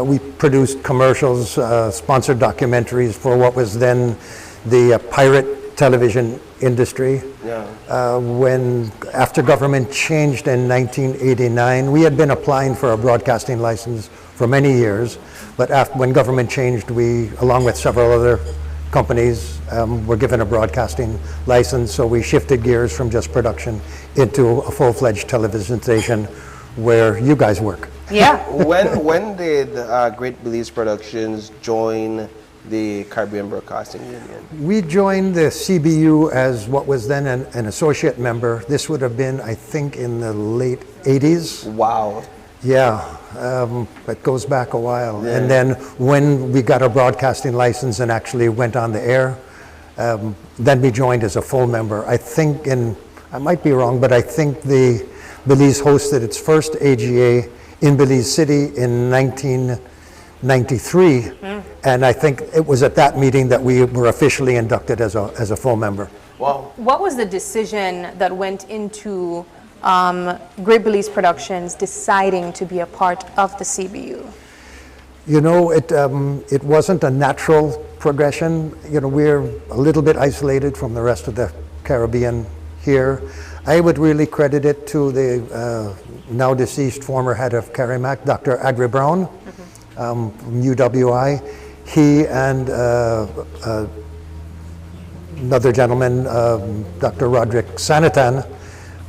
We produced commercials, sponsored documentaries for what was then the pirate television industry. When after government changed in 1989, we had been applying for a broadcasting license for many years, but when government changed, we, along with several other companies, were given a broadcasting license, so we shifted gears from just production into a full-fledged television station where you guys work. Yeah. When did Great Belize Productions join the Caribbean Broadcasting Union? We joined the CBU as what was then an associate member. This would have been, I think, in the late 80s. Wow. Yeah, it goes back a while. Yeah. And then when we got a broadcasting license and actually went on the air, then we joined as a full member. I think I might be wrong, but I think the Belize hosted its first AGA in Belize City in 1993. And I think it was at that meeting that we were officially inducted as a full member. Wow. What was the decision that went into Great Belize Productions deciding to be a part of the CBU? You know, it wasn't a natural progression. You know, we're a little bit isolated from the rest of the Caribbean here. I would really credit it to the now deceased former head of CARIMAC, Dr. Agri Brown, from UWI. He and another gentleman, Dr. Roderick Sanatan,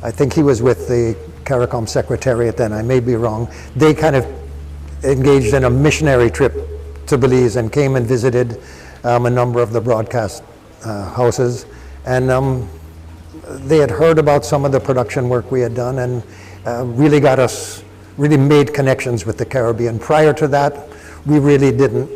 I think he was with the CARICOM Secretariat then, I may be wrong. They kind of engaged in a missionary trip to Belize and came and visited a number of the broadcast houses. And they had heard about some of the production work we had done and really made connections with the Caribbean. Prior to that, we really didn't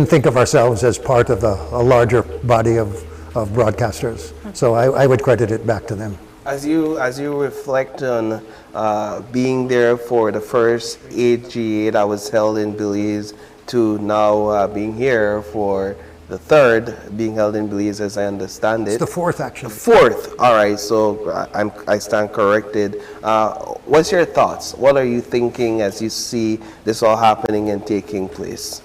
think of ourselves as part of a larger body of broadcasters. So I would credit it back to them. As you reflect on being there for the first AGA that was held in Belize to now being here for the third being held in Belize, as I understand it. It's the fourth, actually. The fourth. All right. So I stand corrected. What's your thoughts? What are you thinking as you see this all happening and taking place?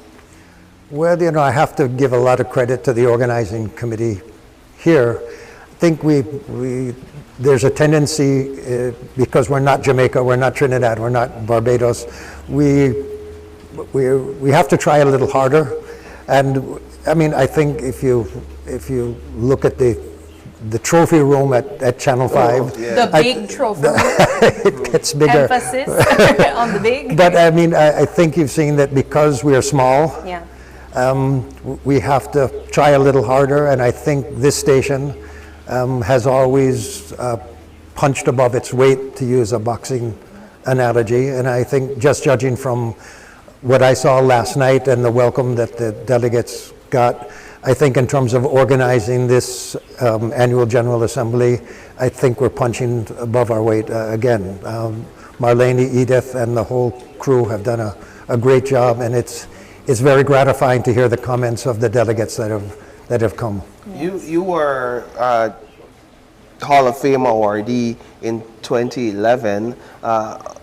Well, you know, I have to give a lot of credit to the organizing committee here. I think there's a tendency, because we're not Jamaica, we're not Trinidad, we're not Barbados, we have to try a little harder. And I mean, I think if you look at the trophy room at Channel 5. The big trophy room. It gets bigger. Emphasis on the big. But I mean, I think you've seen that because we are small, yeah. We have to try a little harder, and I think this station has always punched above its weight, to use a boxing analogy. And I think, just judging from what I saw last night and the welcome that the delegates got, I think in terms of organizing this annual General Assembly, I think we're punching above our weight again. Marlene, Edith, and the whole crew have done a great job, and it's very gratifying to hear the comments of the delegates that have come. You were Hall of Fame awardee in 2011.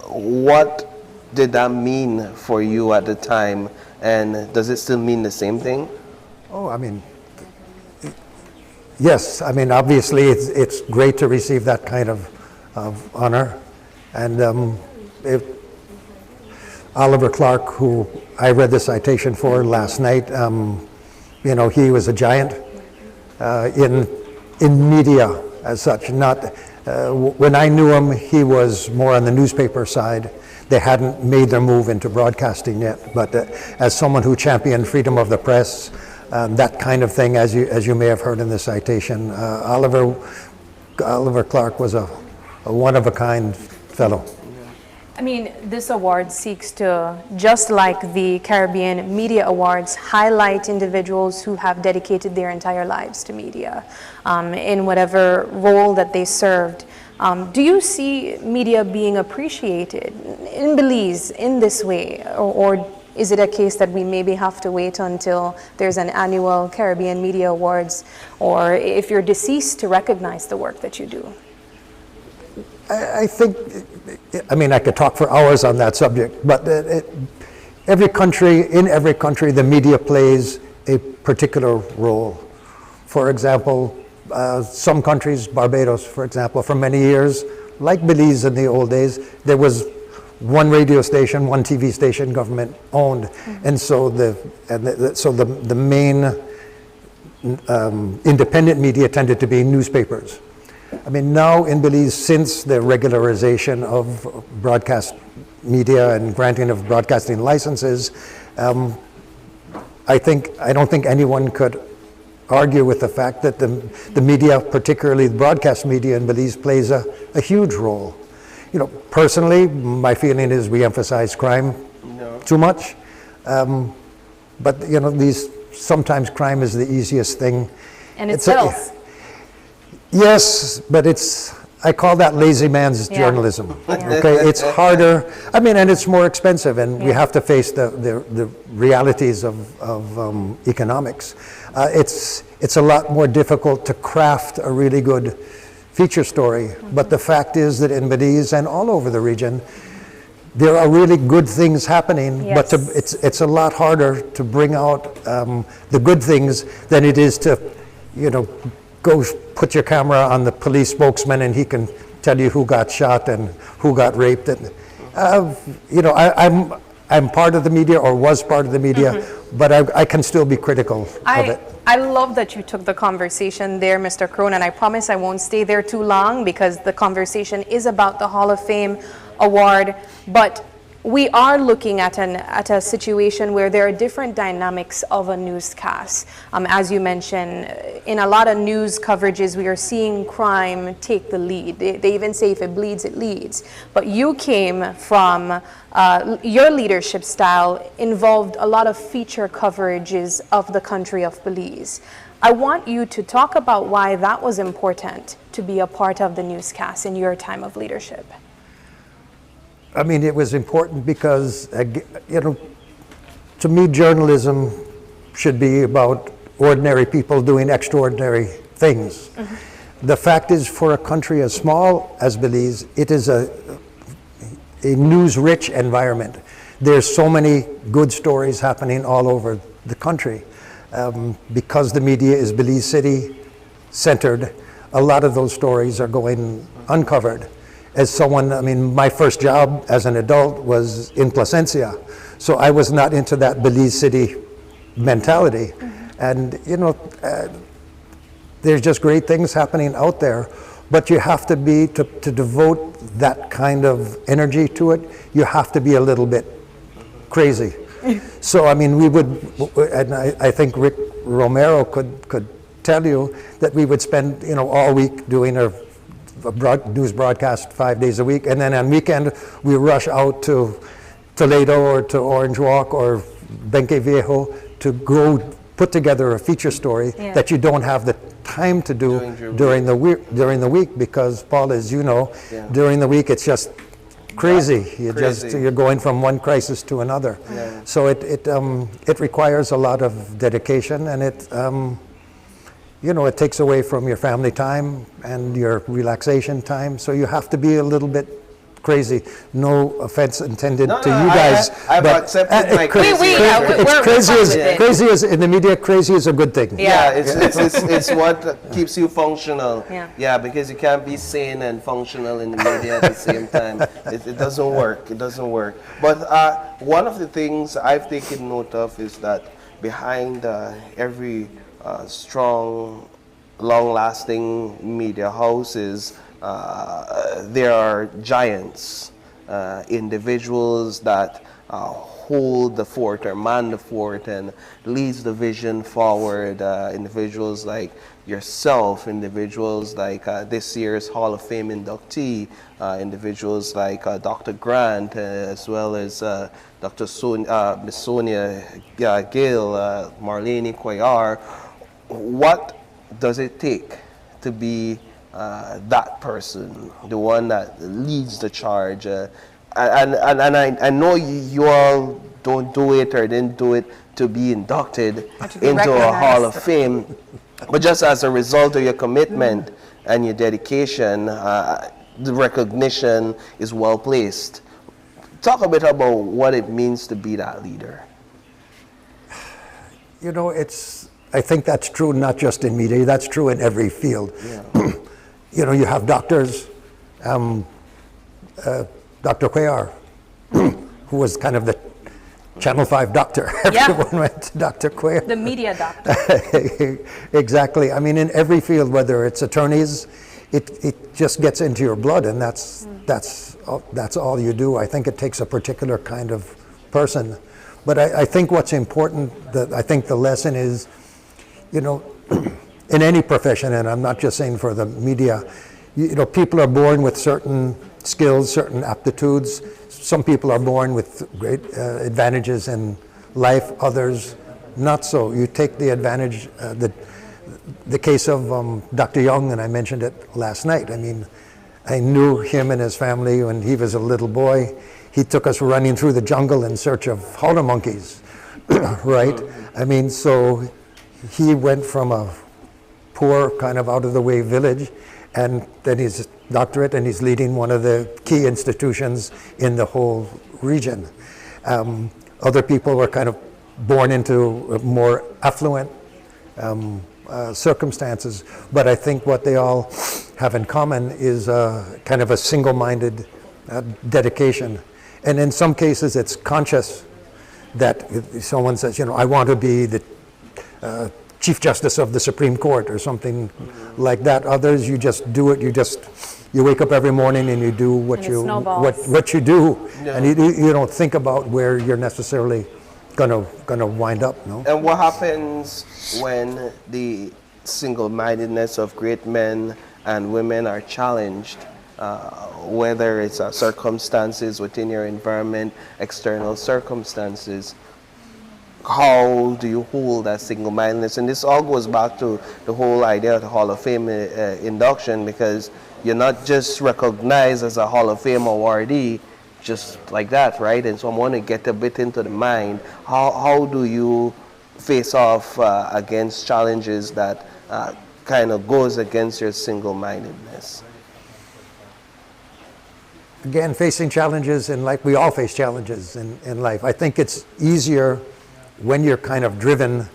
What did that mean for you at the time, and does it still mean the same thing? Oh, I mean, yes. I mean, obviously, it's great to receive that kind of honor, and Oliver Clark, who I read the citation for last night, you know, he was a giant in media as such. Not when I knew him, he was more on the newspaper side. They hadn't made their move into broadcasting yet. But as someone who championed freedom of the press, that kind of thing, as you may have heard in the citation, Oliver Clark was a one-of-a-kind fellow. I mean, this award seeks to, just like the Caribbean Media Awards, highlight individuals who have dedicated their entire lives to media in whatever role that they served. Do you see media being appreciated in Belize in this way, or is it a case that we maybe have to wait until there's an annual Caribbean Media Awards, or if you're deceased, to recognize the work that you do? I think, I mean, I could talk for hours on that subject, but in every country, the media plays a particular role. For example, some countries, Barbados, for example, for many years, like Belize in the old days, there was one radio station, one TV station, government owned, and so the main independent media tended to be newspapers. I mean, now in Belize, since the regularization of broadcast media and granting of broadcasting licenses, I don't think anyone could argue with the fact that the media, particularly the broadcast media in Belize, plays a huge role. You know, personally, my feeling is we emphasize crime too much, but you know, sometimes crime is the easiest thing. And it sells. Yes, but I call that lazy man's journalism. Okay, it's harder. I mean, and it's more expensive, and we have to face the realities of economics. It's a lot more difficult to craft a really good feature story. But the fact is that in Belize and all over the region, there are really good things happening, Yes. but it's a lot harder to bring out the good things than it is to, go put your camera on the police spokesman and he can tell you who got shot and who got raped. And I'm part of the media, or was part of the media, but I can still be critical of it. I love that you took the conversation there, Mr. Crone, and I promise I won't stay there too long because the conversation is about the Hall of Fame award, but we are looking at a situation where there are different dynamics of a newscast. As you mentioned, in a lot of news coverages, we are seeing crime take the lead. They even say if it bleeds, it leads. But you came from, your leadership style involved a lot of feature coverages of the country of Belize. I want you to talk about why that was important to be a part of the newscast in your time of leadership. I mean, it was important because, to me, journalism should be about ordinary people doing extraordinary things. The fact is, for a country as small as Belize, it is a news-rich environment. There's so many good stories happening all over the country. Because the media is Belize City centered, a lot of those stories are going uncovered. As someone, my first job as an adult was in Placencia, so I was not into that Belize City mentality. And there's just great things happening out there, but you have to to devote that kind of energy to it, you have to be a little bit crazy. So we would, and I think Rick Romero could tell you that we would spend all week doing a news broadcast 5 days a week, and then on weekend we rush out to Toledo or to Orange Walk or Benque Viejo to go put together a feature story that you don't have the time to do during the week because, Paul, as you know, during the week it's just crazy. You're going from one crisis to another. So it requires a lot of dedication, and it takes away from your family time and your relaxation time. So you have to be a little bit crazy. No offense intended to you guys. I've accepted my crazy. Crazy is in the media. Crazy is a good thing. It's what keeps you functional. Because you can't be sane and functional in the media at the same time. It doesn't work. It doesn't work. But one of the things I've taken note of is that behind every strong, long-lasting media houses, there are giants, individuals that hold the fort or man the fort and leads the vision forward. Individuals like yourself, individuals like this year's Hall of Fame inductee, individuals like Dr. Grant, as well as Dr. Miss Sonia Gill, Marlene Cuellar. What does it take to be that person, the one that leads the charge? And I know you all don't do it or didn't do it to be inducted into a Hall of Fame, but just as a result of your commitment and your dedication, the recognition is well placed. Talk a bit about what it means to be that leader. I think that's true not just in media, that's true in every field. You have doctors, Dr. Cuellar, who was kind of the Channel 5 doctor. Everyone went to Dr. Cuellar. The media doctor. Exactly. In every field, whether it's attorneys, it just gets into your blood, and that's all you do. I think it takes a particular kind of person. But I think what's important, I think the lesson is, in any profession, and I'm not just saying for the media, people are born with certain skills, certain aptitudes. Some people are born with great advantages in life, others not so. You take the advantage, the case of Dr. Young, and I mentioned it last night. I knew him and his family when he was a little boy. He took us running through the jungle in search of howler monkeys, right? So he went from a poor, kind of out-of-the-way village and then he's a doctorate, and he's leading one of the key institutions in the whole region. Other people were kind of born into more affluent circumstances, but I think what they all have in common is kind of a single-minded dedication. And in some cases, it's conscious that someone says, you know, I want to be the Chief Justice of the Supreme Court or something like that. Others, you just do it. You wake up every morning and you do what you do, Yeah. and you don't think about where you're necessarily gonna wind up. No. And what happens when the single-mindedness of great men and women are challenged? Whether it's circumstances within your environment, external circumstances, how do you hold that single-mindedness? And this all goes back to the whole idea of the Hall of Fame induction, because you're not just recognized as a Hall of Fame awardee just like that, right? And so I want to get a bit into the mind. How do you face off against challenges that kind of goes against your single-mindedness? Again, facing challenges in life, we all face challenges in life. I think it's easier when you're kind of driven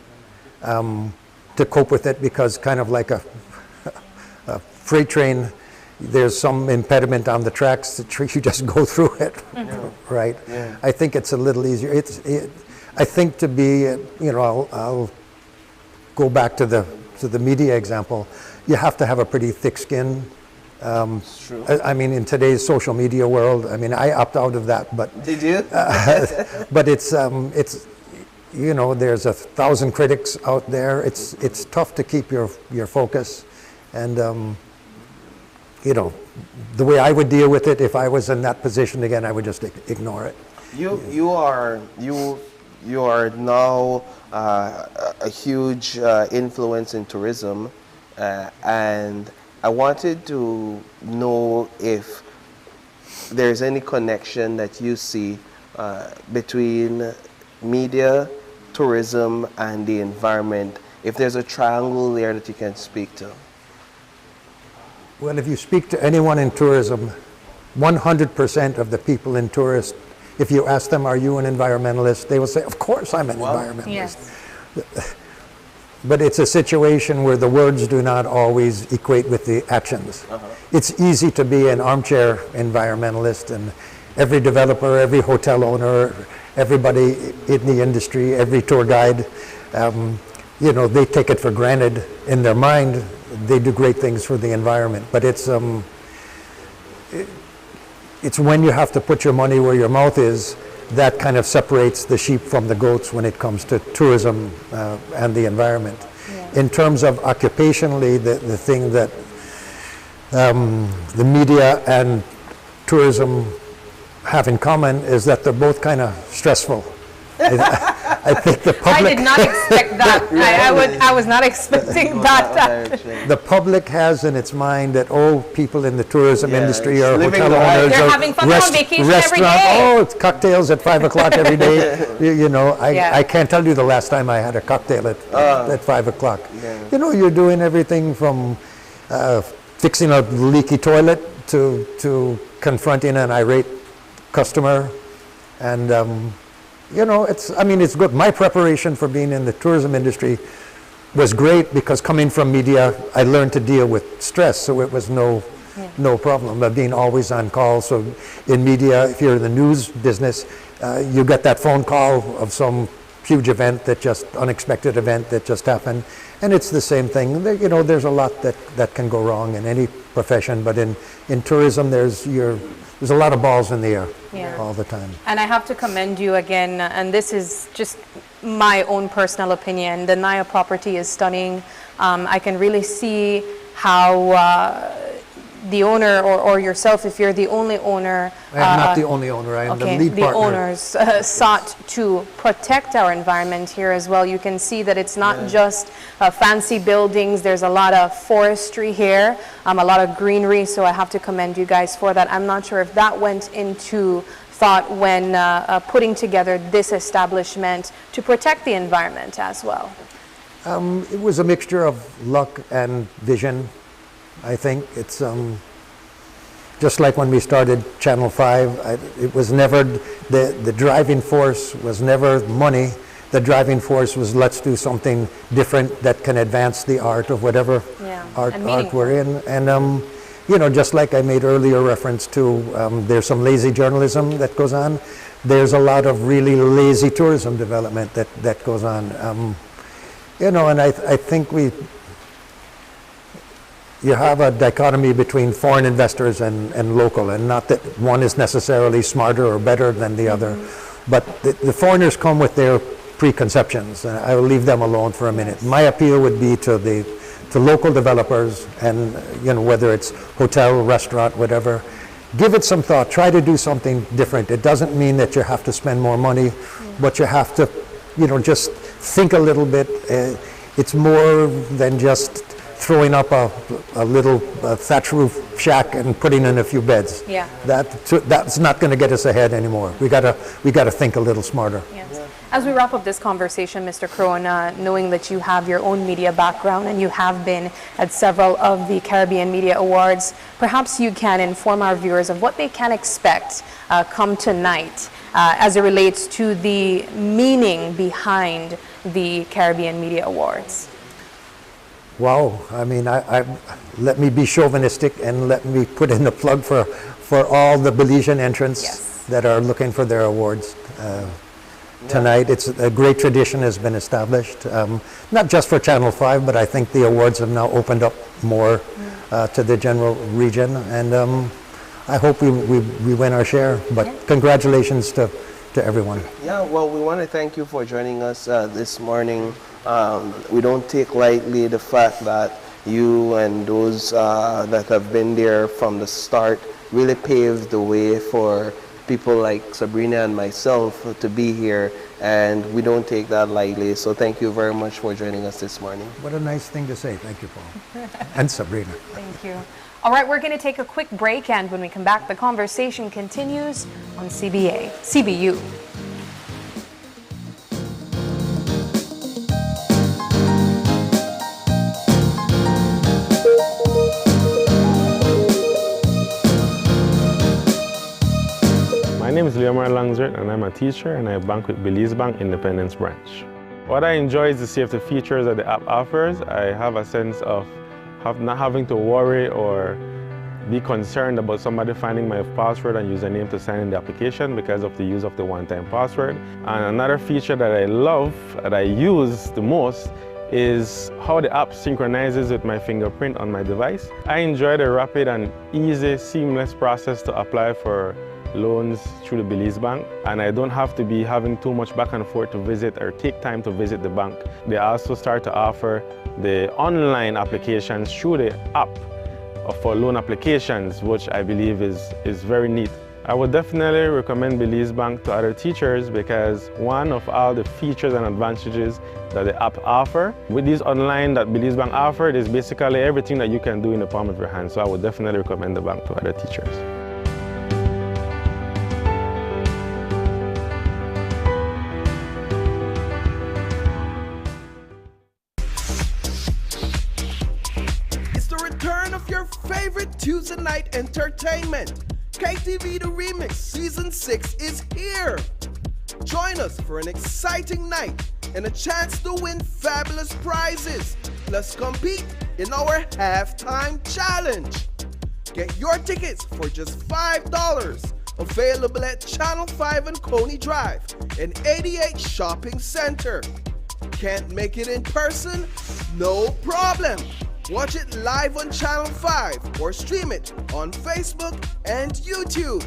to cope with it, because kind of like a freight train, there's some impediment on the tracks, you just go through it, right? Yeah. I think it's a little easier. I think to be, you know, I'll go back to the media example. You have to have a pretty thick skin. It's true. I mean, in today's social media world, I mean, I opt out of that, but Did you? but it's you know, there's 1,000 critics out there. It's tough to keep your focus, and you know, the way I would deal with it if I was in that position again, I would just ignore it. You are now a huge influence in tourism, and I wanted to know if there's any connection that you see between media, tourism, and the environment. If there's a triangle there that you can speak to. Well, if you speak to anyone in tourism, 100% of the people in tourist, if you ask them, are you an environmentalist? They will say, of course I'm an environmentalist. Yes. But it's a situation where the words do not always equate with the actions. It's easy to be an armchair environmentalist, and every developer, every hotel owner, everybody in the industry, every tour guide, you know, they take it for granted in their mind. They do great things for the environment, but it's when you have to put your money where your mouth is that kind of separates the sheep from the goats when it comes to tourism and the environment. Yeah. In terms of occupationally, the thing that the media and tourism have in common is that they're both kind of stressful. I think the public... I did not expect that. I was not expecting that. The public has in its mind that, oh, people in the tourism industry are hotel owners. They're having fun on vacation every day. Oh, it's cocktails at 5 o'clock every day. You know, I can't tell you the last time I had a cocktail at 5 o'clock. Yeah. You know, you're doing everything from fixing a leaky toilet to confronting an irate customer, and you know, it's good. My preparation for being in the tourism industry was great because coming from media, I learned to deal with stress, so it was no problem of being always on call. So in media, if you're in the news business, you get that phone call of some huge event unexpected event that just happened, and it's the same thing. You know, there's a lot that can go wrong in any profession, but in tourism, there's a lot of balls in the air all the time. And I have to commend you again, and this is just my own personal opinion. The Naya property is stunning. I can really see how the owner or yourself, if you're the only owner. I am not the only owner, I am the lead partner. The owners sought to protect our environment here as well. You can see that it's not just fancy buildings. There's a lot of forestry here, a lot of greenery, so I have to commend you guys for that. I'm not sure if that went into thought when putting together this establishment to protect the environment as well. It was a mixture of luck and vision. I think it's just like when we started Channel 5, it was never, the driving force was never money. The driving force was, let's do something different that can advance the art of whatever art we're in. And you know, just like I made earlier reference to, there's some lazy journalism that goes on. There's a lot of really lazy tourism development that goes on. You know, and I think you have a dichotomy between foreign investors and local, and not that one is necessarily smarter or better than the other, but the foreigners come with their preconceptions. I will leave them alone for a minute. My appeal would be to local developers, and you know, whether it's hotel, restaurant, whatever, give it some thought. Try to do something different. It doesn't mean that you have to spend more money, but you have to, you know, just think a little bit. It's more than just throwing up a little thatch roof shack and putting in a few beds. Yeah. That's not going to get us ahead anymore. We gotta think a little smarter. Yes. As we wrap up this conversation, Mr. Crone, knowing that you have your own media background and you have been at several of the Caribbean Media Awards, perhaps you can inform our viewers of what they can expect come tonight as it relates to the meaning behind the Caribbean Media Awards. Wow, I mean, let me be chauvinistic and let me put in the plug for all the Belizean entrants that are looking for their awards. Tonight, it's a great tradition has been established, not just for Channel 5, but I think the awards have now opened up more to the general region, and I hope we win our share, but congratulations to everyone. Yeah, well, we want to thank you for joining us this morning. We don't take lightly the fact that you and those that have been there from the start really paved the way for people like Sabrina and myself to be here, and we don't take that lightly. So thank you very much for joining us this morning. What a nice thing to say. Thank you, Paul. And Sabrina. Thank you. All right, we're going to take a quick break, and when we come back, the conversation continues on CBU. My name is Leomar Langsert, and I'm a teacher, and I bank with Belize Bank Independence Branch. What I enjoy is the safety features that the app offers. I have a sense of not having to worry or be concerned about somebody finding my password and username to sign in the application because of the use of the one-time password. And another feature that I love, that I use the most, is how the app synchronizes with my fingerprint on my device. I enjoy the rapid and easy, seamless process to apply for loans through the Belize Bank, and I don't have to be having too much back and forth to visit or take time to visit the bank. They also start to offer the online applications through the app for loan applications, which I believe is very neat. I would definitely recommend Belize Bank to other teachers because one of all the features and advantages that the app offer. With these online that Belize Bank offered is basically everything that you can do in the palm of your hand. So I would definitely recommend the bank to other teachers. Favorite Tuesday night entertainment. KTV The Remix Season 6 is here. Join us for an exciting night and a chance to win fabulous prizes. Plus compete in our halftime challenge. Get your tickets for just $5. Available at Channel 5 and Coney Drive and 88 Shopping Center. Can't make it in person? No problem. Watch it live on Channel 5 or stream it on Facebook and YouTube.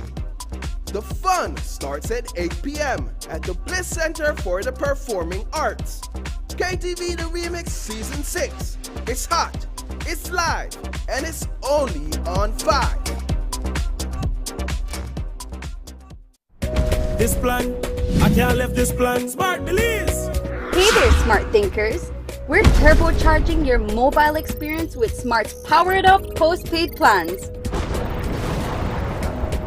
The fun starts at 8 p.m. at the Bliss Center for the Performing Arts. KTV The Remix Season 6. It's hot, it's live, and it's only on 5. This plan, I can't leave this plan. Smart Belize. Hey there, smart thinkers. We're turbocharging your mobile experience with Smart's powered up postpaid plans.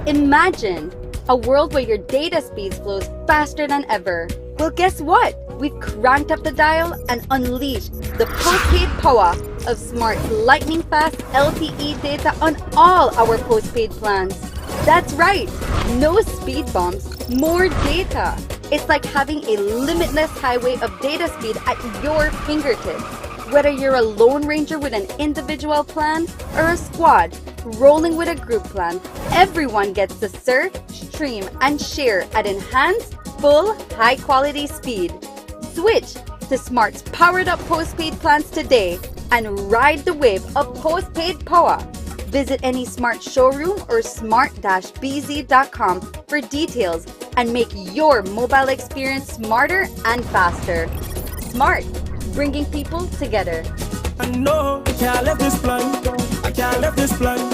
Imagine a world where your data speeds flows faster than ever. Well, guess what? We've cranked up the dial and unleashed the postpaid power of Smart lightning fast LTE data on all our postpaid plans. That's right, no speed bumps, more data. It's like having a limitless highway of data speed at your fingertips. Whether you're a Lone Ranger with an individual plan or a squad rolling with a group plan, everyone gets to surf, stream, and share at enhanced, full, high-quality speed. Switch to Smart's powered-up postpaid plans today and ride the wave of postpaid power. Visit any Smart showroom or smart-bz.com for details and make your mobile experience smarter and faster. Smart, bringing people together. I know I can't let this plan. I can't let this plan.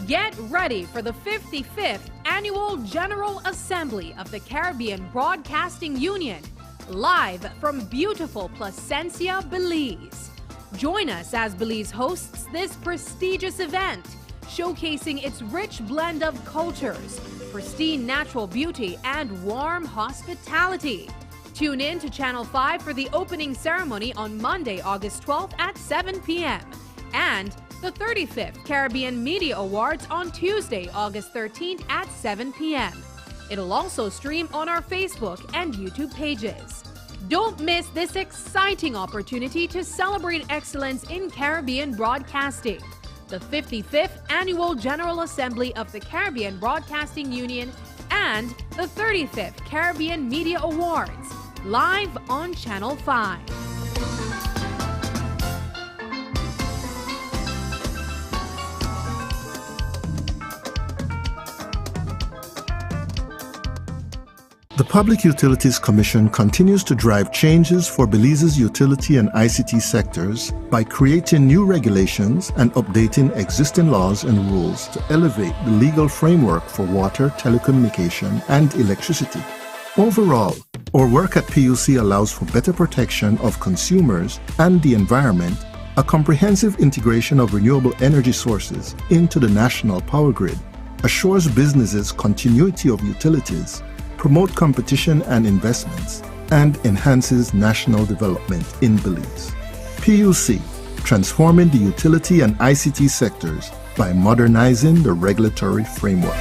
Get ready for the 55th Annual General Assembly of the Caribbean Broadcasting Union, live from beautiful Placencia, Belize. Join us as Belize hosts this prestigious event, showcasing its rich blend of cultures, pristine natural beauty, and warm hospitality. Tune in to Channel 5 for the opening ceremony on Monday, August 12th at 7 p.m. and the 35th Caribbean Media Awards on Tuesday, August 13th at 7 p.m. It'll also stream on our Facebook and YouTube pages. Don't miss this exciting opportunity to celebrate excellence in Caribbean broadcasting. The 55th Annual General Assembly of the Caribbean Broadcasting Union and the 35th Caribbean Media Awards, live on Channel 5. The Public Utilities Commission continues to drive changes for Belize's utility and ICT sectors by creating new regulations and updating existing laws and rules to elevate the legal framework for water, telecommunication, and electricity. Overall, our work at PUC allows for better protection of consumers and the environment, a comprehensive integration of renewable energy sources into the national power grid, assures businesses continuity of utilities, promote competition and investments, and enhances national development in Belize. PUC, transforming the utility and ICT sectors by modernizing the regulatory framework.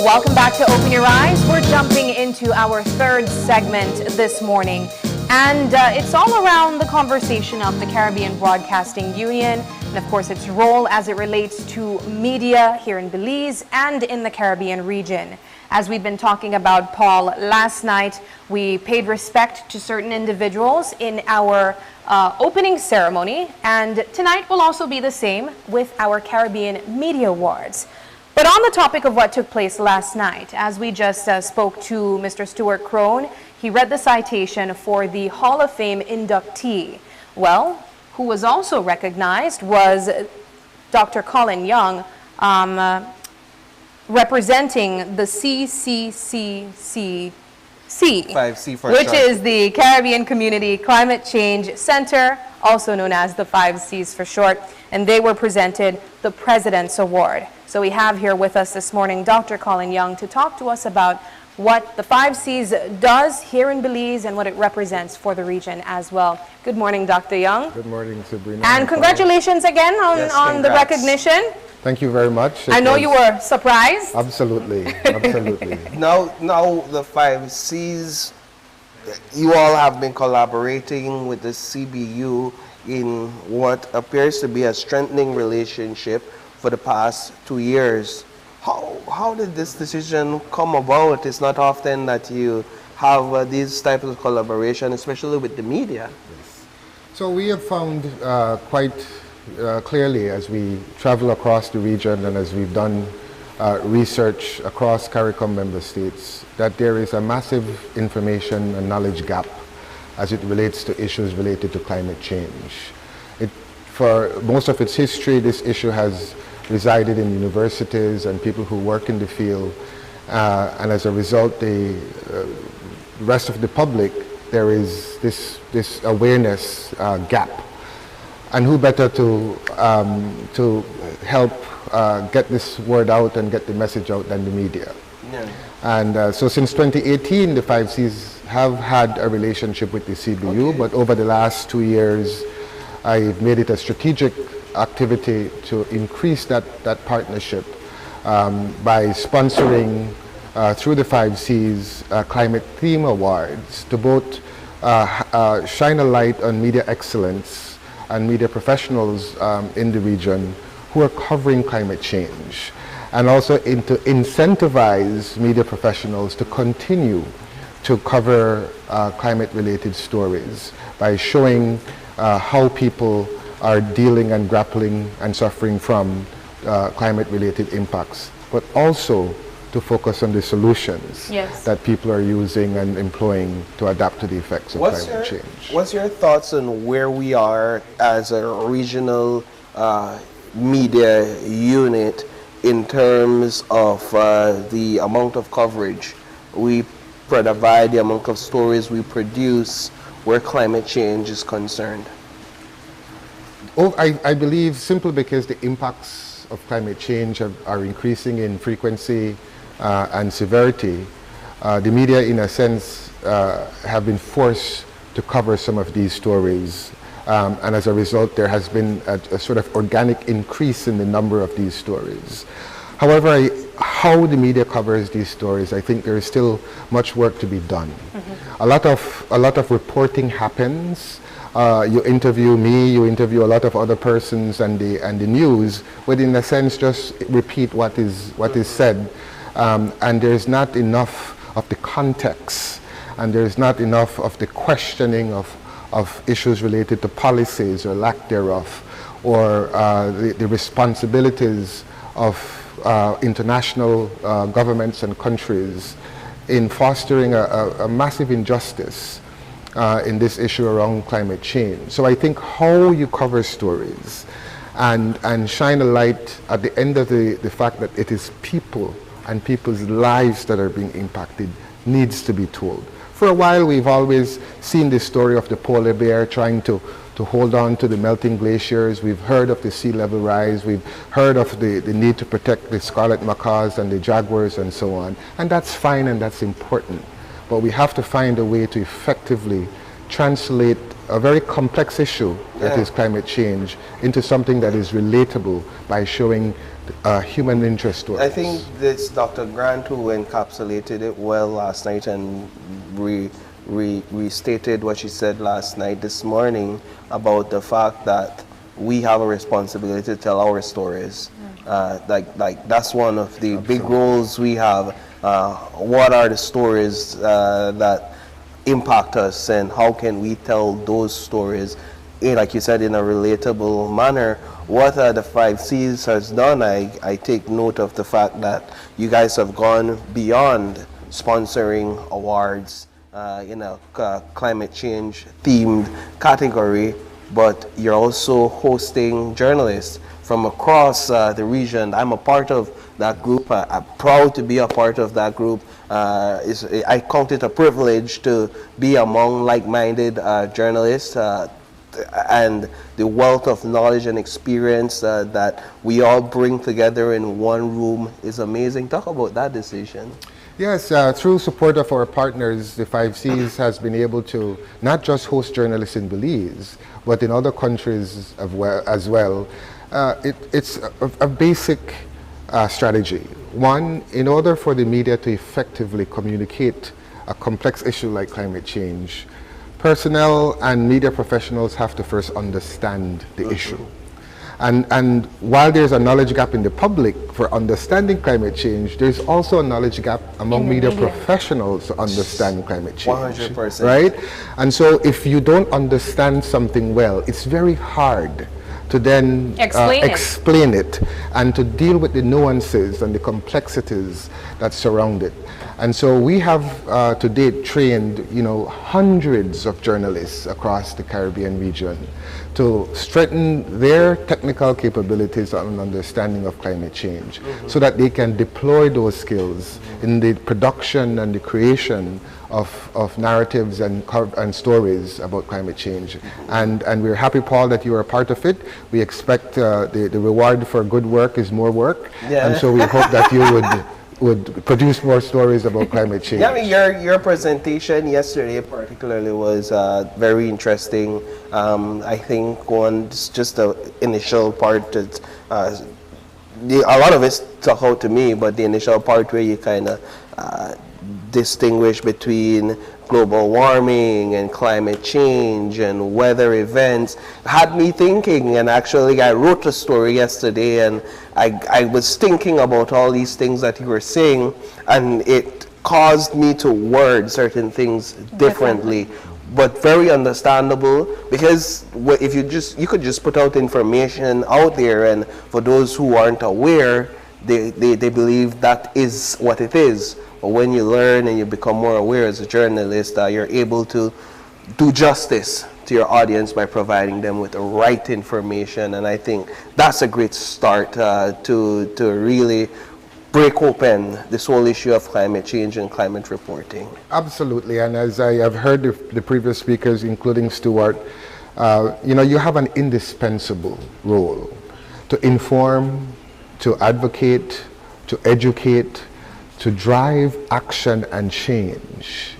Welcome back to Open Your Eyes. We're jumping into our third segment this morning, and it's all around the conversation of the Caribbean Broadcasting Union and, of course, its role as it relates to media here in Belize and in the Caribbean region. As we've been talking about, Paul, last night we paid respect to certain individuals in our opening ceremony, and tonight will also be the same with our Caribbean Media Awards. But on the topic of what took place last night, as we just spoke to Mr. Stuart Crone, he read the citation for the Hall of Fame inductee. Well, who was also recognized was Dr. Colin Young, representing the CCCCC, 5C for which short. is the Caribbean Community Climate Change Center, also known as the 5Cs for short, and they were presented the President's Award. So we have here with us this morning Dr. Colin Young to talk to us about what the 5Cs does here in Belize and what it represents for the region as well. Good morning, Dr. Young. Good morning, Sabrina. And congratulations again on the recognition. Thank you very much. I know you were surprised. Absolutely, absolutely. Now the 5Cs, you all have been collaborating with the CBU in what appears to be a strengthening relationship for the past 2 years. How did this decision come about? It's not often that you have these types of collaboration, especially with the media. Yes. So we have found quite clearly as we travel across the region and as we've done research across CARICOM member states, that there is a massive information and knowledge gap as it relates to issues related to climate change. For most of its history, this issue has resided in universities and people who work in the field, and as a result, the rest of the public, there is this awareness gap. And who better to help get this word out and get the message out than the media? Yeah. And so since 2018, the 5Cs have had a relationship with the CBU, but over the last 2 years, I've made it a strategic activity to increase that partnership by sponsoring through the 5Cs Climate Theme Awards to both shine a light on media excellence and media professionals in the region who are covering climate change, and also to incentivize media professionals to continue to cover climate-related stories by showing how people are dealing and grappling and suffering from climate-related impacts, but also to focus on the solutions that people are using and employing to adapt to the effects of climate change. What's your thoughts on where we are as a regional media unit in terms of the amount of coverage we provide, the amount of stories we produce where climate change is concerned? Oh, I believe simply because the impacts of climate change are increasing in frequency and severity, the media in a sense have been forced to cover some of these stories. And as a result, there has been a sort of organic increase in the number of these stories. However, how the media covers these stories, I think there is still much work to be done. A lot of reporting happens. You interview me, you interview a lot of other persons and the news, but in a sense just repeat what is said. And there's not enough of the context, and there's not enough of the questioning of issues related to policies or lack thereof, or the responsibilities of international governments and countries in fostering a massive injustice in this issue around climate change. So I think how you cover stories and shine a light at the end of the fact that it is people and people's lives that are being impacted needs to be told. For a while, we've always seen this story of the polar bear trying to hold on to the melting glaciers. We've heard of the sea level rise. We've heard of the need to protect the scarlet macaws and the jaguars and so on. And that's fine and that's important. But we have to find a way to effectively translate a very complex issue that is climate change into something that is relatable by showing human interest stories. I think this Dr. Grant who encapsulated it well last night and restated what she said last night this morning about the fact that we have a responsibility to tell our stories. Like that's one of the big roles we have. What are the stories that impact us, and how can we tell those stories, like you said, in a relatable manner? What the 5Cs has done, I take note of the fact that you guys have gone beyond sponsoring awards in a climate change themed category, but you're also hosting journalists from across the region. I'm a part of that group. I'm proud to be a part of that group. I count it a privilege to be among like-minded journalists, and the wealth of knowledge and experience that we all bring together in one room is amazing. Talk about that decision. Yes, through support of our partners, the 5Cs has been able to not just host journalists in Belize, but in other countries as well. It's a basic strategy. One, in order for the media to effectively communicate a complex issue like climate change, personnel and media professionals have to first understand the issue. And while there's a knowledge gap in the public for understanding climate change, there's also a knowledge gap among media professionals to understand climate change. 100%. Right? And so if you don't understand something well, it's very hard to then explain it and to deal with the nuances and the complexities that surround it. And so we have to date trained, hundreds of journalists across the Caribbean region to strengthen their technical capabilities and understanding of climate change, so that they can deploy those skills in the production and the creation of narratives and stories about climate change. And we're happy, Paul, that you are a part of it. We expect the reward for good work is more work. Yeah. And so we hope that you would produce more stories about climate change. Yeah, I mean, your presentation yesterday particularly was very interesting. I think just the initial part, that, a lot of it stuck out to me, but the initial part where you kind of distinguish between global warming and climate change and weather events had me thinking. And actually I wrote a story yesterday, and I was thinking about all these things that you were saying, and it caused me to word certain things differently, but very understandable, because if you could just put out information out there, and for those who aren't aware, they believe that is what it is. But when you learn and you become more aware as a journalist, you're able to do justice to your audience by providing them with the right information. And I think that's a great start to really break open this whole issue of climate change and climate reporting. Absolutely, and as I have heard the previous speakers, including Stuart, you have an indispensable role to inform, to advocate, to educate, to drive action and change,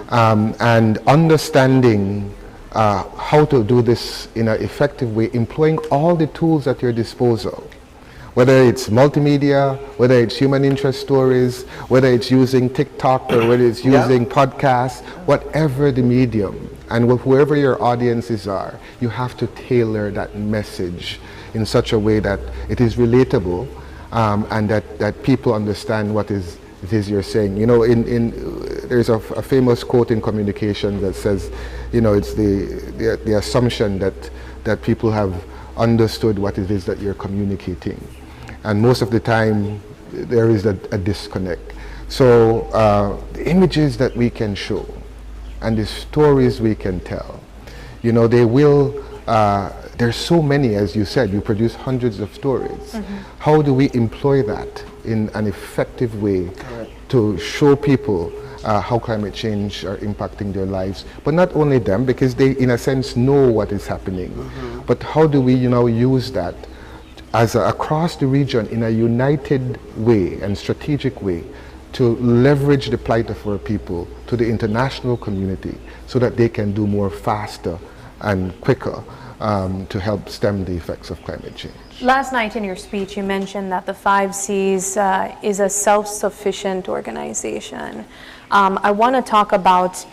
and understanding how to do this in an effective way, employing all the tools at your disposal, whether it's multimedia, whether it's human interest stories, whether it's using TikTok or whether it's using podcasts, whatever the medium, and whoever your audiences are, you have to tailor that message in such a way that it is relatable, and that people understand what it is you're saying. There's a famous quote in communication that says, it's the assumption that people have understood what it is that you're communicating, and most of the time there is a disconnect. So the images that we can show and the stories we can tell, they will. There's so many, as you said, you produce hundreds of stories. How do we employ that in an effective way to show people how climate change are impacting their lives, but not only them, because they in a sense know what is happening, but how do we use that as across the region in a united way and strategic way to leverage the plight of our people to the international community so that they can do more faster and quicker to help stem the effects of climate change. Last night in your speech, you mentioned that the 5Cs is a self-sufficient organization. I want to talk about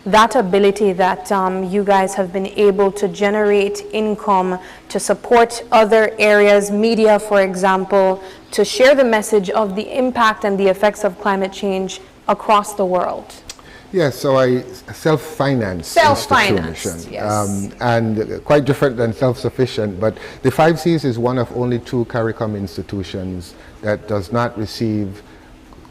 that ability that you guys have been able to generate income to support other areas, media, for example, to share the message of the impact and the effects of climate change across the world. Yes, so I self-finance institution, yes. And quite different than self-sufficient, but the 5Cs is one of only 2 CARICOM institutions that does not receive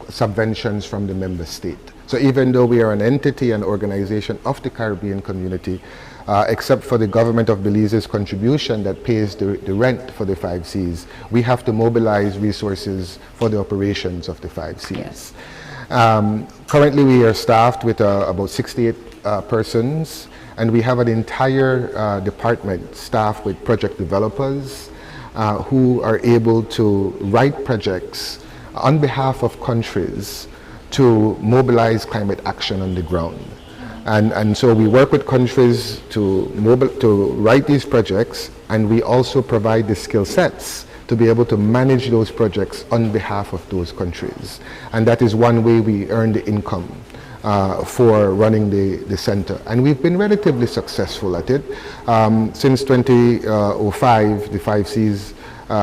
subventions from the member state. So even though we are an entity and organization of the Caribbean community, except for the government of Belize's contribution that pays the rent for the 5Cs, we have to mobilize resources for the operations of the 5Cs. Yes. Currently we are staffed with about 68 persons, and we have an entire department staffed with project developers who are able to write projects on behalf of countries to mobilize climate action on the ground. And so we work with countries to write these projects, and we also provide the skill sets to be able to manage those projects on behalf of those countries. And that is one way we earn the income for running the center. And we've been relatively successful at it. Since 2005, the 5Cs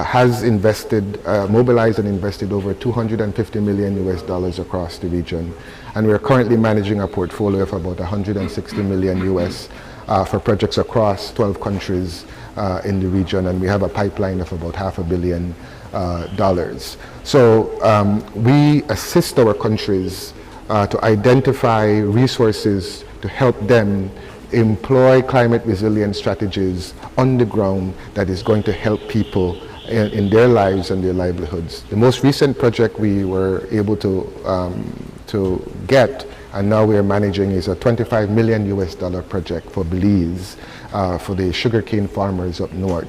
has invested, mobilized and invested over $250 million US across the region. And we're currently managing a portfolio of about $160 million US for projects across 12 countries in the region, and we have a pipeline of about $500 million. So we assist our countries to identify resources to help them employ climate resilient strategies on the ground that is going to help people in their lives and their livelihoods. The most recent project we were able to get, and now we are managing, is a $25 million US project for Belize, for the sugarcane farmers up north,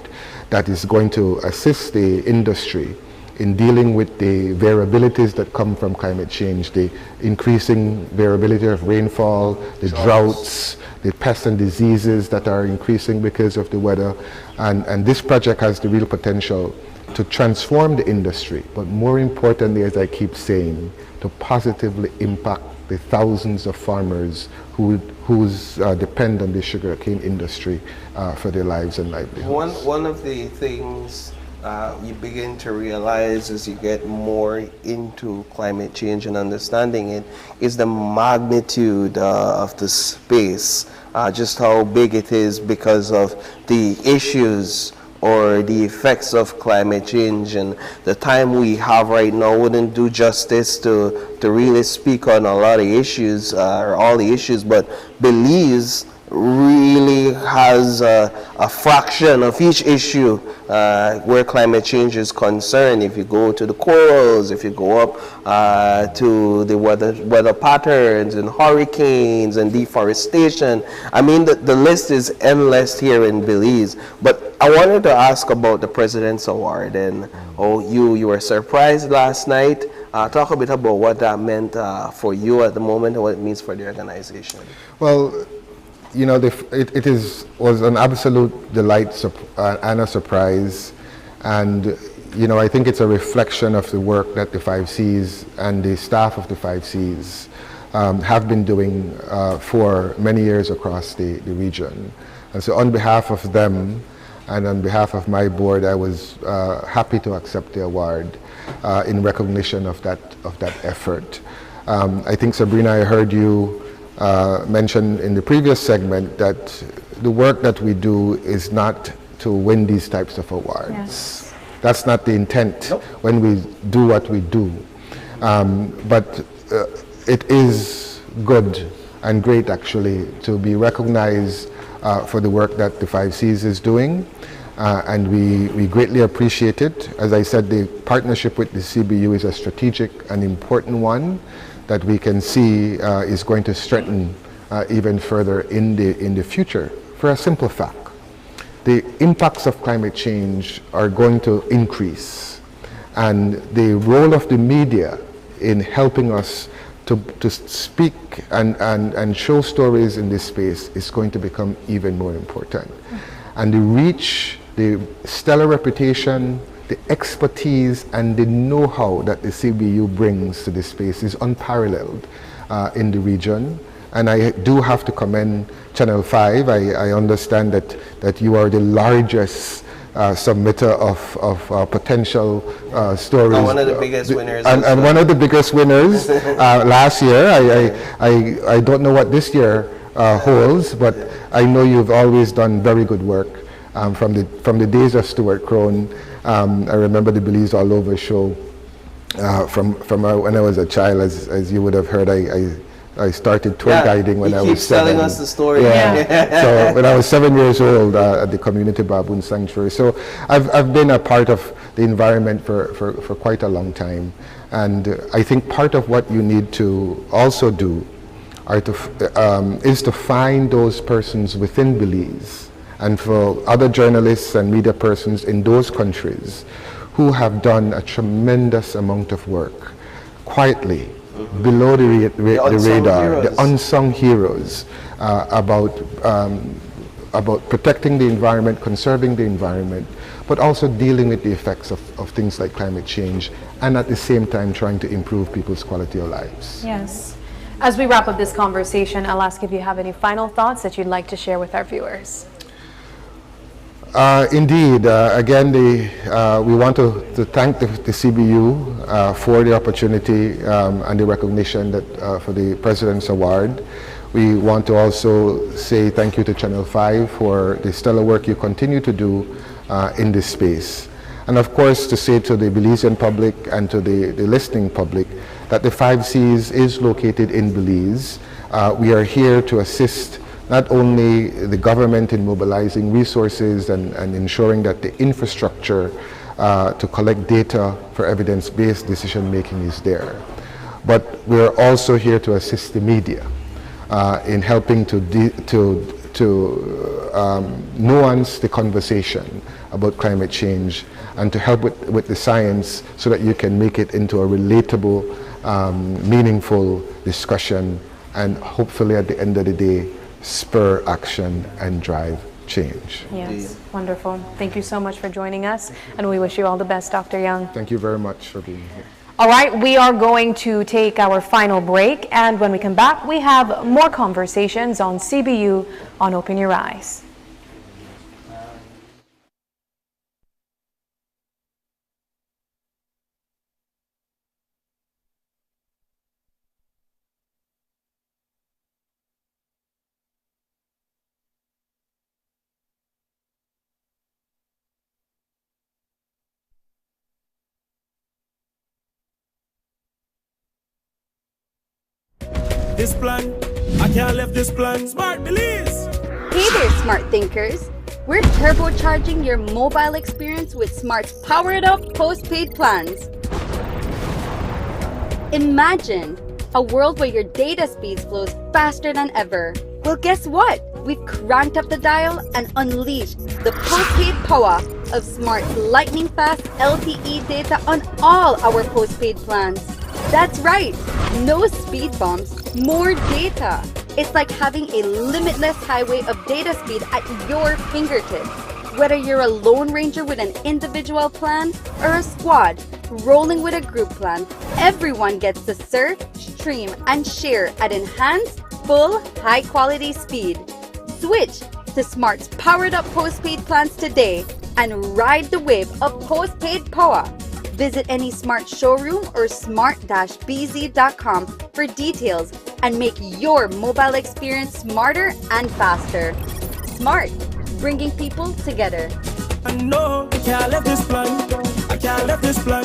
that is going to assist the industry in dealing with the variabilities that come from climate change, the increasing variability of rainfall, the droughts, the pests and diseases that are increasing because of the weather. And this project has the real potential to transform the industry, but more importantly, as I keep saying, to positively impact the thousands of farmers who depend on the sugarcane industry for their lives and livelihoods. One of the things you begin to realize as you get more into climate change and understanding it is the magnitude of the space, just how big it is because of the issues or the effects of climate change. And the time we have right now wouldn't do justice to really speak on a lot of issues, or all the issues, but Belize really has a fraction of each issue where climate change is concerned. If you go to the corals, if you go up to the weather patterns and hurricanes and deforestation, I mean the list is endless here in Belize. But I wanted to ask about the President's Award, and you were surprised last night. Talk a bit about what that meant for you at the moment and what it means for the organization. Well, you know, it was an absolute delight and a surprise, and you know, I think it's a reflection of the work that the 5Cs and the staff of the 5Cs have been doing for many years across the region. And so on behalf of them and on behalf of my board, I was happy to accept the award in recognition of that effort. I think, Sabrina, I heard you mentioned in the previous segment that the work that we do is not to win these types of awards. Yes. That's not the intent when we do what we do. But it is good and great, actually, to be recognized for the work that the 5Cs is doing. And we greatly appreciate it. As I said, the partnership with the CBU is a strategic and important one that we can see is going to strengthen even further in the future, for a simple fact. The impacts of climate change are going to increase, and the role of the media in helping us to speak and show stories in this space is going to become even more important. And the reach, the stellar reputation, the expertise and the know-how that the CBU brings to this space is unparalleled in the region. And I do have to commend Channel 5. I understand that you are the largest submitter of potential stories. And one of the biggest winners. And one of the biggest winners last year. I don't know what this year holds, but I know you've always done very good work from the days of Stuart Crone. I remember the Belize All Over show from when I was a child. As you would have heard, I started tour guiding when I was 7. He keeps telling us the story. Yeah. So when I was 7 years old at the Community Baboon Sanctuary. So I've been a part of the environment for quite a long time. And I think part of what you need to also do is to find those persons within Belize, and for other journalists and media persons in those countries who have done a tremendous amount of work quietly, below the radar, the unsung heroes about protecting the environment, conserving the environment, but also dealing with the effects of things like climate change, and at the same time trying to improve people's quality of lives. Yes. As we wrap up this conversation, I'll ask if you have any final thoughts that you'd like to share with our viewers. Indeed, again, we want to thank the CBU for the opportunity and the recognition that for the President's Award. We want to also say thank you to Channel 5 for the stellar work you continue to do in this space. And of course, to say to the Belizean public and to the listening public that the 5 Cs is located in Belize. We are here to assist not only the government in mobilizing resources and ensuring that the infrastructure to collect data for evidence-based decision making is there, but we're also here to assist the media in helping to nuance the conversation about climate change and to help with the science so that you can make it into a relatable, meaningful discussion and hopefully at the end of the day spur action and drive change. Yes, wonderful. Thank you so much for joining us, and we wish you all the best, Dr. Young. Thank you very much for being here. All right, we are going to take our final break, and when we come back, we have more conversations on CBU on Open Your Eyes. This plan, I can't leave this plan. Smart Belize! Hey there, smart thinkers! We're turbocharging your mobile experience with Smart's powered up postpaid plans. Imagine a world where your data speeds flows faster than ever. Well, guess what? We've cranked up the dial and unleashed the postpaid power of Smart's lightning fast LTE data on all our postpaid plans. That's right, no speed bumps, more data. It's like having a limitless highway of data speed at your fingertips. Whether you're a lone ranger with an individual plan or a squad rolling with a group plan, everyone gets to surf, stream, and share at enhanced, full, high-quality speed. Switch to Smart's powered-up postpaid plans today and ride the wave of postpaid power. Visit any Smart showroom or smart-bz.com for details and make your mobile experience smarter and faster. Smart, bringing people together. I know I can't leave this plan. I can't leave this plan.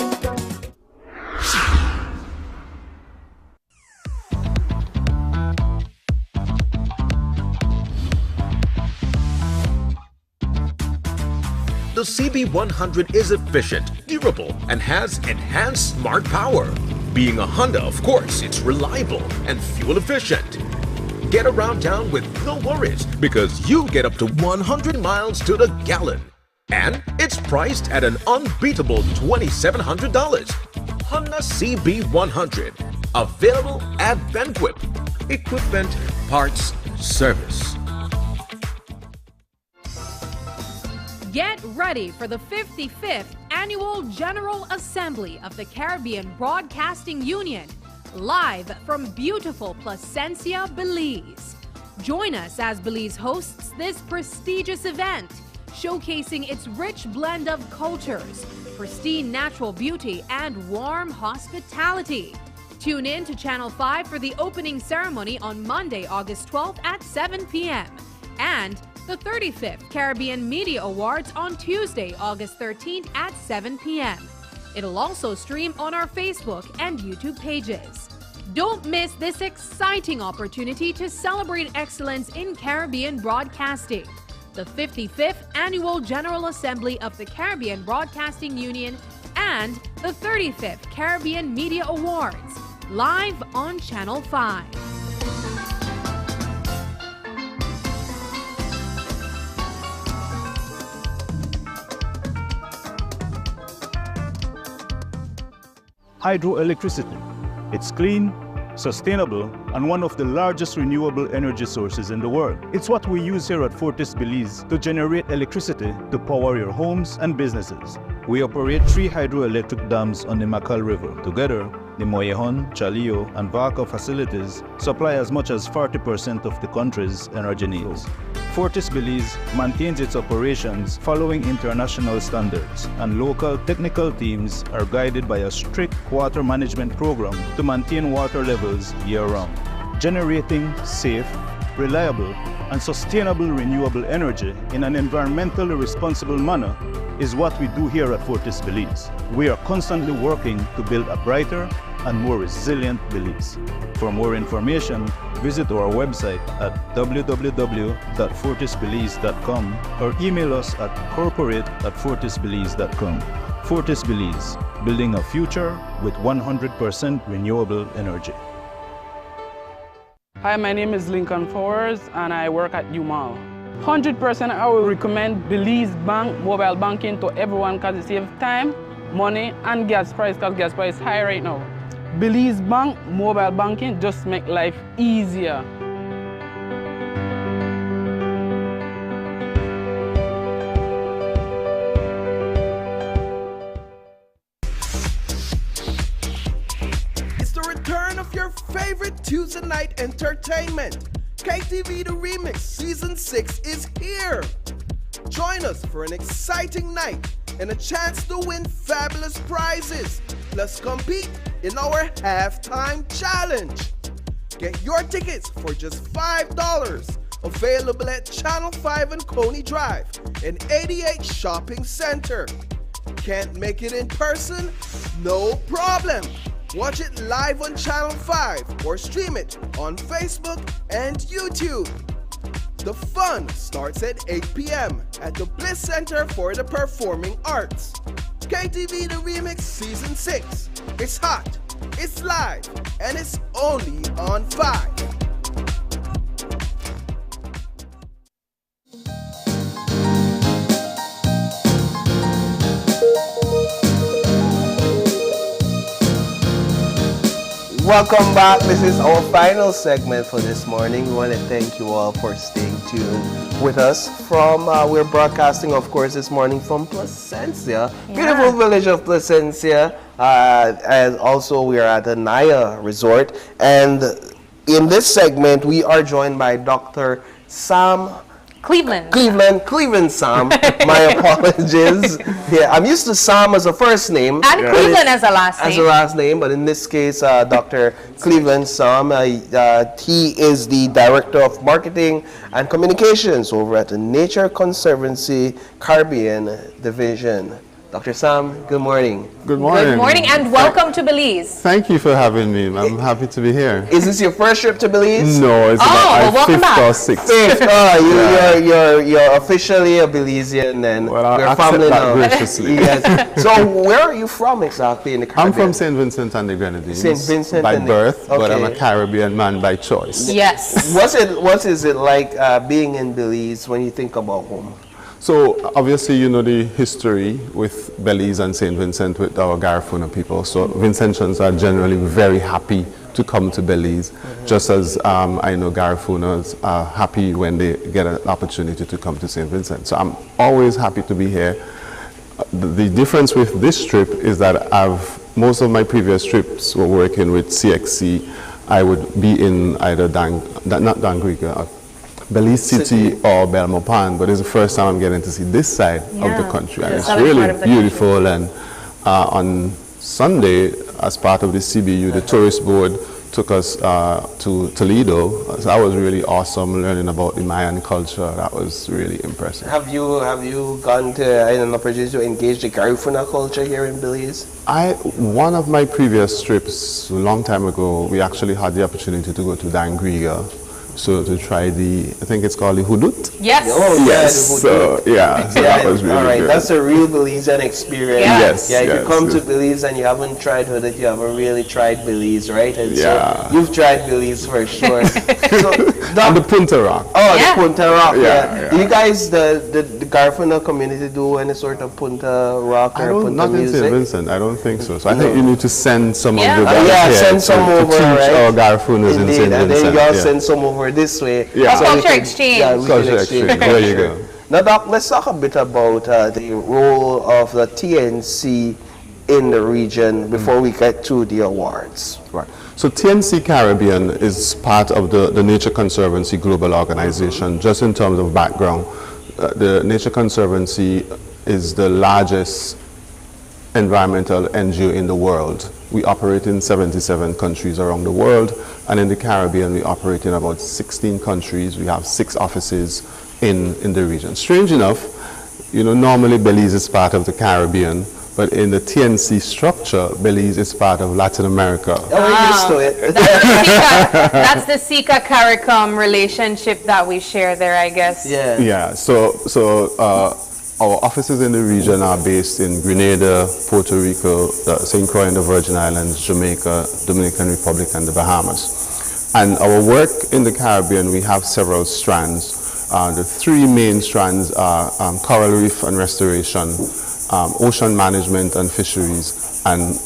The CB100 is efficient, durable, and has enhanced smart power. Being a Honda, of course, it's reliable and fuel efficient. Get around town with no worries because you get up to 100 miles to the gallon. And it's priced at an unbeatable $2,700. Honda CB100, available at Benquip. Equipment, parts, service. Get ready for the 55th Annual General Assembly of the Caribbean Broadcasting Union, live from beautiful Placencia, Belize. Join us as Belize hosts this prestigious event, showcasing its rich blend of cultures, pristine natural beauty, and warm hospitality. Tune in to Channel 5 for the opening ceremony on Monday, August 12th at 7 p.m. and the 35th Caribbean Media Awards on Tuesday, August 13th at 7 p.m. It'll also stream on our Facebook and YouTube pages. Don't miss this exciting opportunity to celebrate excellence in Caribbean broadcasting. The 55th Annual General Assembly of the Caribbean Broadcasting Union and the 35th Caribbean Media Awards, live on Channel 5. Hydroelectricity. It's clean, sustainable, and one of the largest renewable energy sources in the world. It's what we use here at Fortis Belize to generate electricity to power your homes and businesses. We operate 3 hydroelectric dams on the Macal River. Together, the Moyejon, Chalio, and Vaca facilities supply as much as 40% of the country's energy needs. Fortis Belize maintains its operations following international standards, and local technical teams are guided by a strict water management program to maintain water levels year-round. Generating safe, reliable, and sustainable renewable energy in an environmentally responsible manner is what we do here at Fortis Belize. We are constantly working to build a brighter and more resilient Belize. For more information, visit our website at www.fortisbelize.com or email us at corporate@fortisbelize.com. Fortis Belize, building a future with 100% renewable energy. Hi, my name is Lincoln Fowers and I work at UMAL. 100% I will recommend Belize Bank mobile banking to everyone because it saves time, money and gas price because gas price is high right now. Belize Bank mobile banking just make life easier. It's the return of your favorite Tuesday night entertainment. KTV The Remix Season 6 is here. Join us for an exciting night and a chance to win fabulous prizes. Plus compete in our halftime challenge. Get your tickets for just $5. Available at Channel 5 and Coney Drive and 88 Shopping Center. Can't make it in person? No problem. Watch it live on Channel 5 or stream it on Facebook and YouTube. The fun starts at 8 p.m. at the Bliss Center for the Performing Arts. KTV The Remix Season 6. It's hot, it's live, and it's only on 5. Welcome back. This is our final segment for this morning. We want to thank you all for staying tuned with us. We're broadcasting, of course, this morning from Placencia, beautiful village of Placencia, and also we are at the Naya Resort. And in this segment, we are joined by Dr. Sam Cleveland Sam. My apologies. Yeah, I'm used to Sam as a first name. And Cleveland as a last name. As a last name, but in this case, Dr. Cleveland Sam. He is the Director of Marketing and Communications over at the Nature Conservancy Caribbean Division. Dr. Sam, good morning. Good morning. Good morning and welcome to Belize. Thank you for having me. I'm happy to be here. Is this your first trip to Belize? No, it's my fifth or sixth. You're officially a Belizean then. Well, I'll you're accept family that now. graciously. Yes. So where are you from exactly in the Caribbean? I'm from St. Vincent and the Grenadines. St. Vincent by and birth, but I'm a okay. Caribbean man by choice. Yes. What is it like being in Belize when you think about home? So obviously you know the history with Belize and St. Vincent with our Garifuna people. So Vincentians are generally very happy to come to Belize, just as I know Garifunas are happy when they get an opportunity to come to St. Vincent. So I'm always happy to be here. The difference with this trip is that most of my previous trips were working with CXC. I would be in either not Dangriga, Belize City or Belmopan, but it's the first time I'm getting to see this side of the country, and it's really beautiful. And on Sunday, as part of the CBU, the tourist board took us to Toledo. So that was really awesome, learning about the Mayan culture. That was really impressive. Have you gone to an opportunity to engage the Garifuna culture here in Belize? One of my previous trips, a long time ago, we actually had the opportunity to go to Dangriga. So to try I think it's called the hudut. Yes. Oh, yes. So that was really all right, good. that's a real Belizean experience. Yes. Yeah, if you come to Belize and you haven't tried hudut, you haven't really tried Belize, right? And so you've tried Belize for sure. And the Punta Rock. Oh, the Punta Rock. Yeah. Do you guys, the Garifuna community, do any sort of Punta Rock or Punta not music? in St. Vincent, I don't think so. So I think you need to send some of the guys here send some to over, teach right? our Garifunas in St. Vincent. And then y'all send some over this way. Yeah. Culture exchange. Culture exchange. There you go. Now, Doc, let's talk a bit about the role of the TNC in the region before we get to the awards. Right. So TNC Caribbean is part of the Nature Conservancy Global Organization. Just in terms of background, the Nature Conservancy is the largest environmental NGO in the world. We operate in 77 countries around the world, and in the Caribbean we operate in about 16 countries. We have 6 offices in the region. Strange enough, you know, normally Belize is part of the Caribbean, but in the TNC structure, Belize is part of Latin America. We're used to it. That's the Sika CARICOM relationship that we share there, I guess. Yeah. Yeah. So our offices in the region are based in Grenada, Puerto Rico, St. Croix and the Virgin Islands, Jamaica, Dominican Republic, and the Bahamas. And our work in the Caribbean, we have several strands. The 3 main strands are coral reef and restoration, ocean management and fisheries, and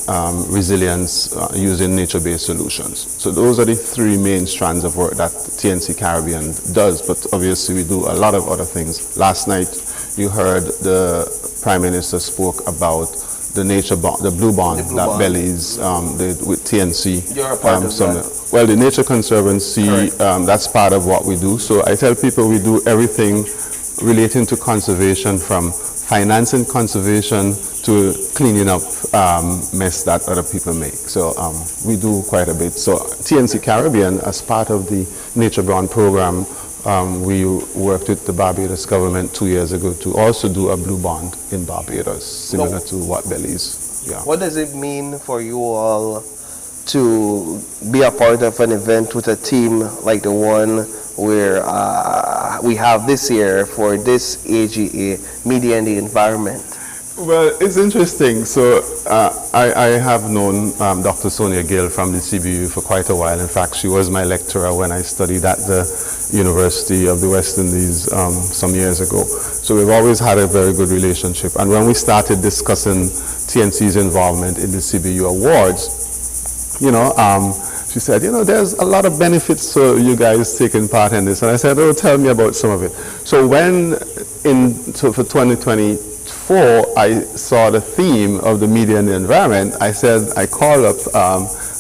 resilience using nature-based solutions. So those are the 3 main strands of work that TNC Caribbean does, but obviously we do a lot of other things. Last night you heard the Prime Minister spoke about the nature bond, the blue bond that Belize did with TNC. You're a part of that. Well, the Nature Conservancy, that's part of what we do. So I tell people we do everything relating to conservation, from financing conservation to cleaning up mess that other people make. So we do quite a bit. So TNC Caribbean, as part of the Nature Bond program, we worked with the Barbados government 2 years ago to also do a blue bond in Barbados, similar to what Belize. Yeah. What does it mean for you all to be a part of an event with a team like the one where we have this year for this AGA, Media and the Environment? Well, it's interesting. So I have known Dr. Sonia Gill from the CBU for quite a while. In fact, she was my lecturer when I studied at the University of the West Indies some years ago. So we've always had a very good relationship. And when we started discussing TNC's involvement in the CBU Awards, you know, she said, you know, there's a lot of benefits for you guys taking part in this. And I said, oh, tell me about some of it. So when, for 2024, I saw the theme of the media and the environment, I called up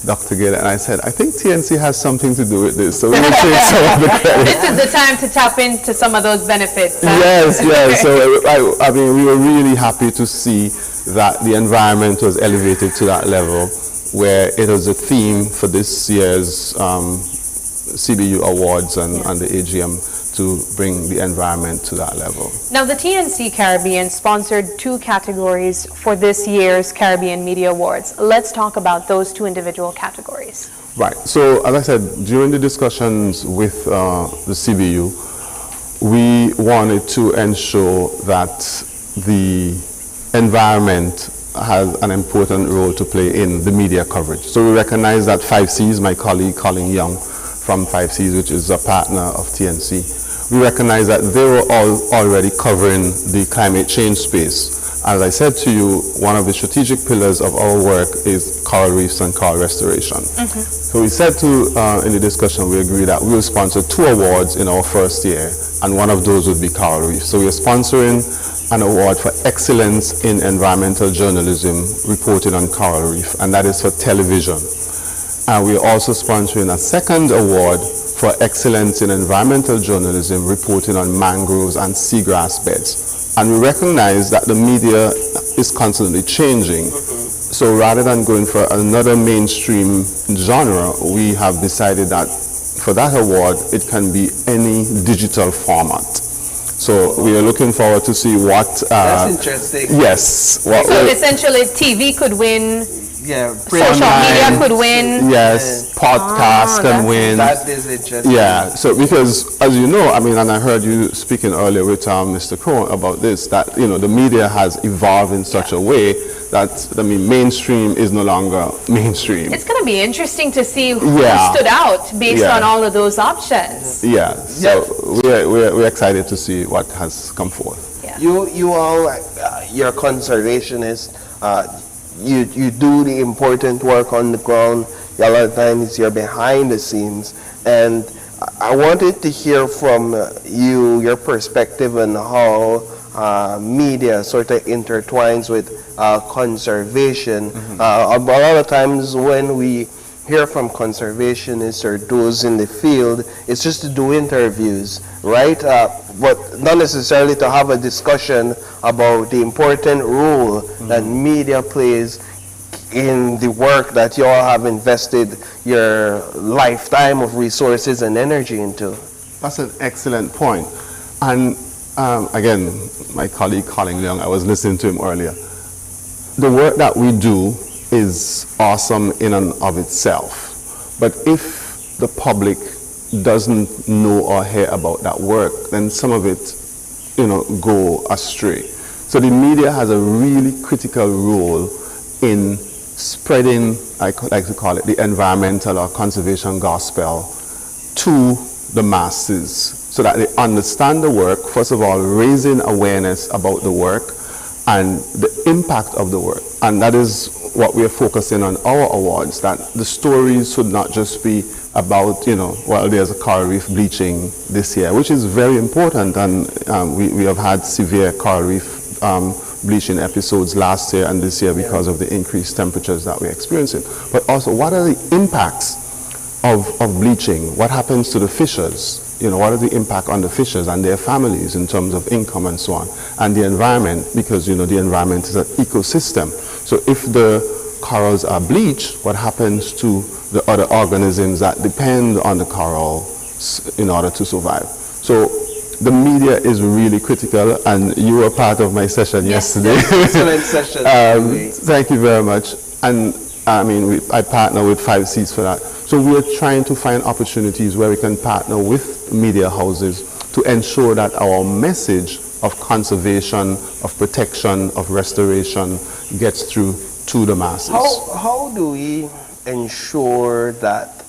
Dr. Gill and I said, I think TNC has something to do with this. So we will take some of the credit. This is the time to tap into some of those benefits. Huh? Yes, yes. So I mean, we were really happy to see that the environment was elevated to that level, where it was a theme for this year's CBU Awards and the AGM to bring the environment to that level. Now, the TNC Caribbean sponsored 2 categories for this year's Caribbean Media Awards. Let's talk about those 2 individual categories. Right. So, as I said, during the discussions with the CBU, we wanted to ensure that the environment has an important role to play in the media coverage. So we recognize that 5Cs, my colleague Colin Young from 5Cs, which is a partner of TNC, we recognize that they were already covering the climate change space. As I said to you, one of the strategic pillars of our work is coral reefs and coral restoration. So we said in the discussion, we agreed that we will sponsor 2 awards in our first year, and one of those would be coral reefs. So we are sponsoring an award for excellence in environmental journalism reporting on coral reef, and that is for television. And we are also sponsoring a second award for excellence in environmental journalism reporting on mangroves and seagrass beds. And we recognize that the media is constantly changing. So rather than going for another mainstream genre, we have decided that for that award, it can be any digital format. So we are looking forward to see what... That's interesting. Yes. So essentially, TV could win... Yeah, social media could win. Yes, podcast can win. That is interesting. Yeah, so because as you know, I mean, and I heard you speaking earlier with Mr. Crone about this, that, you know, the media has evolved in such a way that, I mean, mainstream is no longer mainstream. It's going to be interesting to see who stood out based on all of those options. Yeah, so we're excited to see what has come forth. Yeah. You all, you're conservationists. You do the important work on the ground. A lot of times you're behind the scenes, and I wanted to hear from you, your perspective on how media sort of intertwines with conservation. A lot of times when we hear from conservationists or those in the field, it's just to do interviews, right? But not necessarily to have a discussion about the important role that media plays in the work that you all have invested your lifetime of resources and energy into. That's an excellent point. And again, my colleague Colin Leung, I was listening to him earlier. The work that we do is awesome in and of itself. But if the public doesn't know or hear about that work, then some of it, go astray. So the media has a really critical role in spreading, I like to call it, the environmental or conservation gospel to the masses so that they understand the work, first of all, raising awareness about the work and the impact of the work. And that is what we are focusing on our awards, that the stories should not just be about, there's a coral reef bleaching this year, which is very important, and we have had severe coral reef bleaching episodes last year and this year because of the increased temperatures that we're experiencing. But also, what are the impacts of bleaching? What happens to the fishes? What is the impact on the fishes and their families in terms of income and so on? And the environment, because the environment is an ecosystem. So if the corals are bleached, what happens to the other organisms that depend on the coral in order to survive? So the media is really critical, and you were part of my session yesterday. Excellent session. Thank you very much. And I partner with 5 Seas for that. So we're trying to find opportunities where we can partner with media houses to ensure that our message of conservation, of protection, of restoration gets through to the masses. How do we ensure that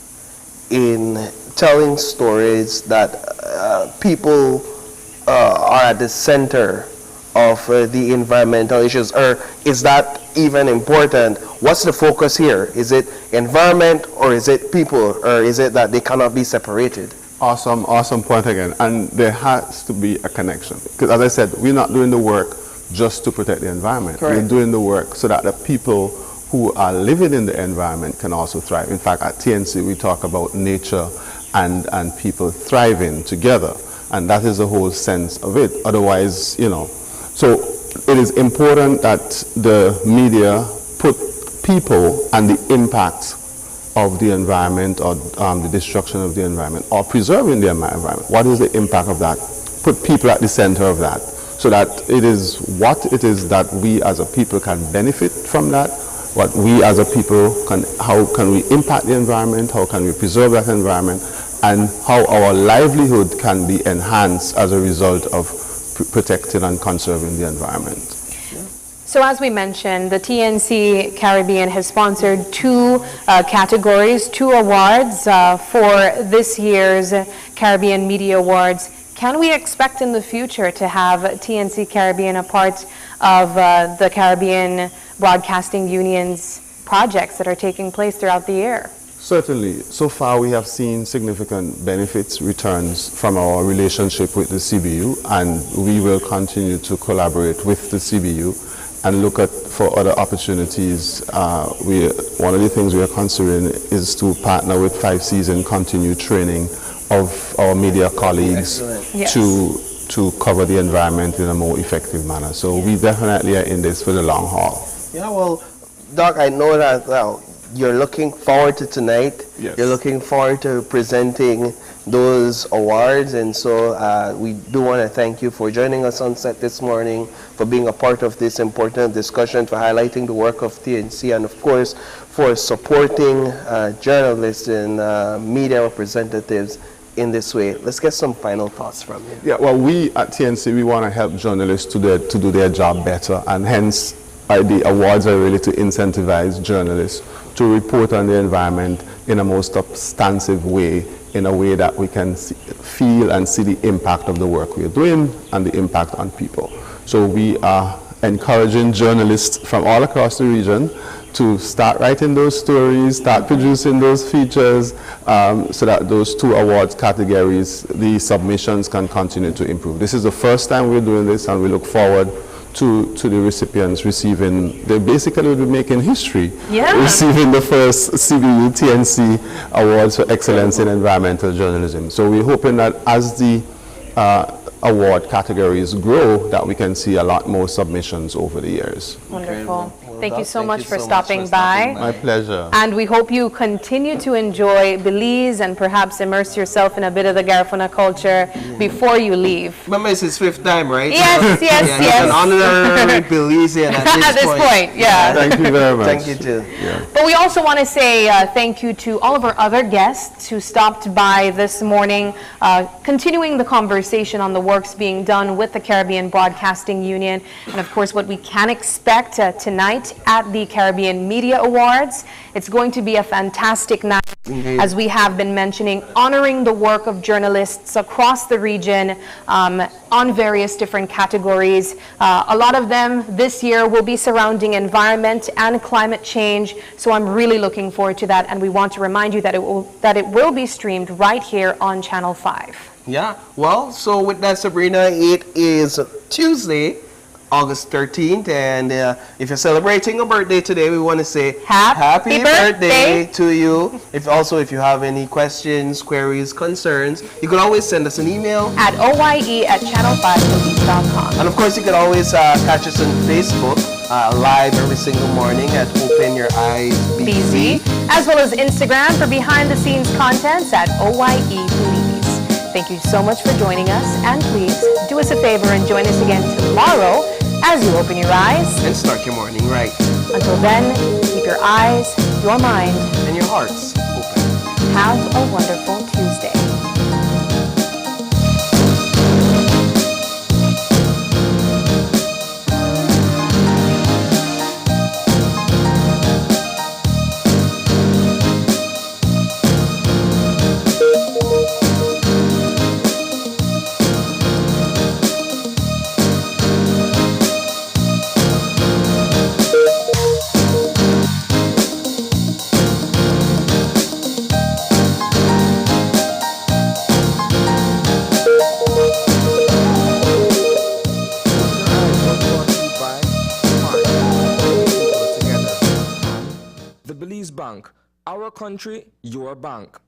in telling stories that people are at the center of the environmental issues, or is that even important? What's the focus here? Is it environment, or is it people, or is it that they cannot be separated? Awesome point again. And there has to be a connection. Because as I said, we're not doing the work just to protect the environment. Correct. We're doing the work so that the people who are living in the environment can also thrive. In fact, at TNC, we talk about nature and people thriving together. And that is the whole sense of it. Otherwise, so it is important that the media put people and the impact of the environment, or the destruction of the environment, or preserving the environment. What is the impact of that? Put people at the center of that, so that it is what it is that we as a people can benefit from that, what we as a people how can we impact the environment, how can we preserve that environment, and how our livelihood can be enhanced as a result of protecting and conserving the environment. So as we mentioned, the TNC Caribbean has sponsored 2 categories, 2 awards for this year's Caribbean Media Awards. Can we expect in the future to have TNC Caribbean a part of the Caribbean Broadcasting Union's projects that are taking place throughout the year? Certainly. So far we have seen significant benefits, returns from our relationship with the CBU, and we will continue to collaborate with the CBU and look for other opportunities. One of the things we are considering is to partner with 5 Seas and continue training of our media colleagues to cover the environment in a more effective manner. So we definitely are in this for the long haul. Yeah, well, Doc, I know that you're looking forward to tonight. Yes. You're looking forward to presenting those awards, and so we do want to thank you for joining us on set this morning, for being a part of this important discussion, for highlighting the work of TNC, and of course for supporting journalists and media representatives in this way. Let's get some final thoughts from you. Yeah, well, we at TNC, we want to help journalists to do their job better, and hence the awards are really to incentivize journalists to report on the environment in a more substantive way, in a way that we can feel and see the impact of the work we are doing and the impact on people. So we are encouraging journalists from all across the region to start writing those stories, start producing those features, so that those 2 awards categories, the submissions can continue to improve. This is the first time we're doing this, and we look forward to the recipients receiving, they basically will be making history, receiving the first CBU TNC Awards for Excellence in Environmental Journalism. So we're hoping that as the award categories grow, that we can see a lot more submissions over the years. Wonderful. Thank you so much for stopping by. My pleasure. And we hope you continue to enjoy Belize and perhaps immerse yourself in a bit of the Garifuna culture before you leave. Remember, it's his 5th time, right? Yes, yes, yeah, yes. He's an honorary Belizean at this point. Yeah. Thank you very much. Thank you, too. Yeah. But we also want to say thank you to all of our other guests who stopped by this morning, continuing the conversation on the works being done with the Caribbean Broadcasting Union, and of course what we can expect tonight at the Caribbean Media Awards. It's going to be a fantastic night, as we have been mentioning, honoring the work of journalists across the region on various different categories. A lot of them this year will be surrounding environment and climate change, so I'm really looking forward to that, and we want to remind you that it will be streamed right here on Channel 5. Yeah, well, so with that, Sabrina, it is Tuesday, August 13th, and if you're celebrating a birthday today, we want to say happy birthday to you. If you have any questions, queries, concerns, you can always send us an email at oye@channel5belize.com. And of course, you can always catch us on Facebook live every single morning at Open Your Eyes BZ, as well as Instagram for behind-the-scenes contents at OYE Belize. Thank you so much for joining us, and please do us a favor and join us again tomorrow as you open your eyes and start your morning right. Until then, keep your eyes, your mind, and your hearts open. Have a wonderful Tuesday. Bank, our country, your bank.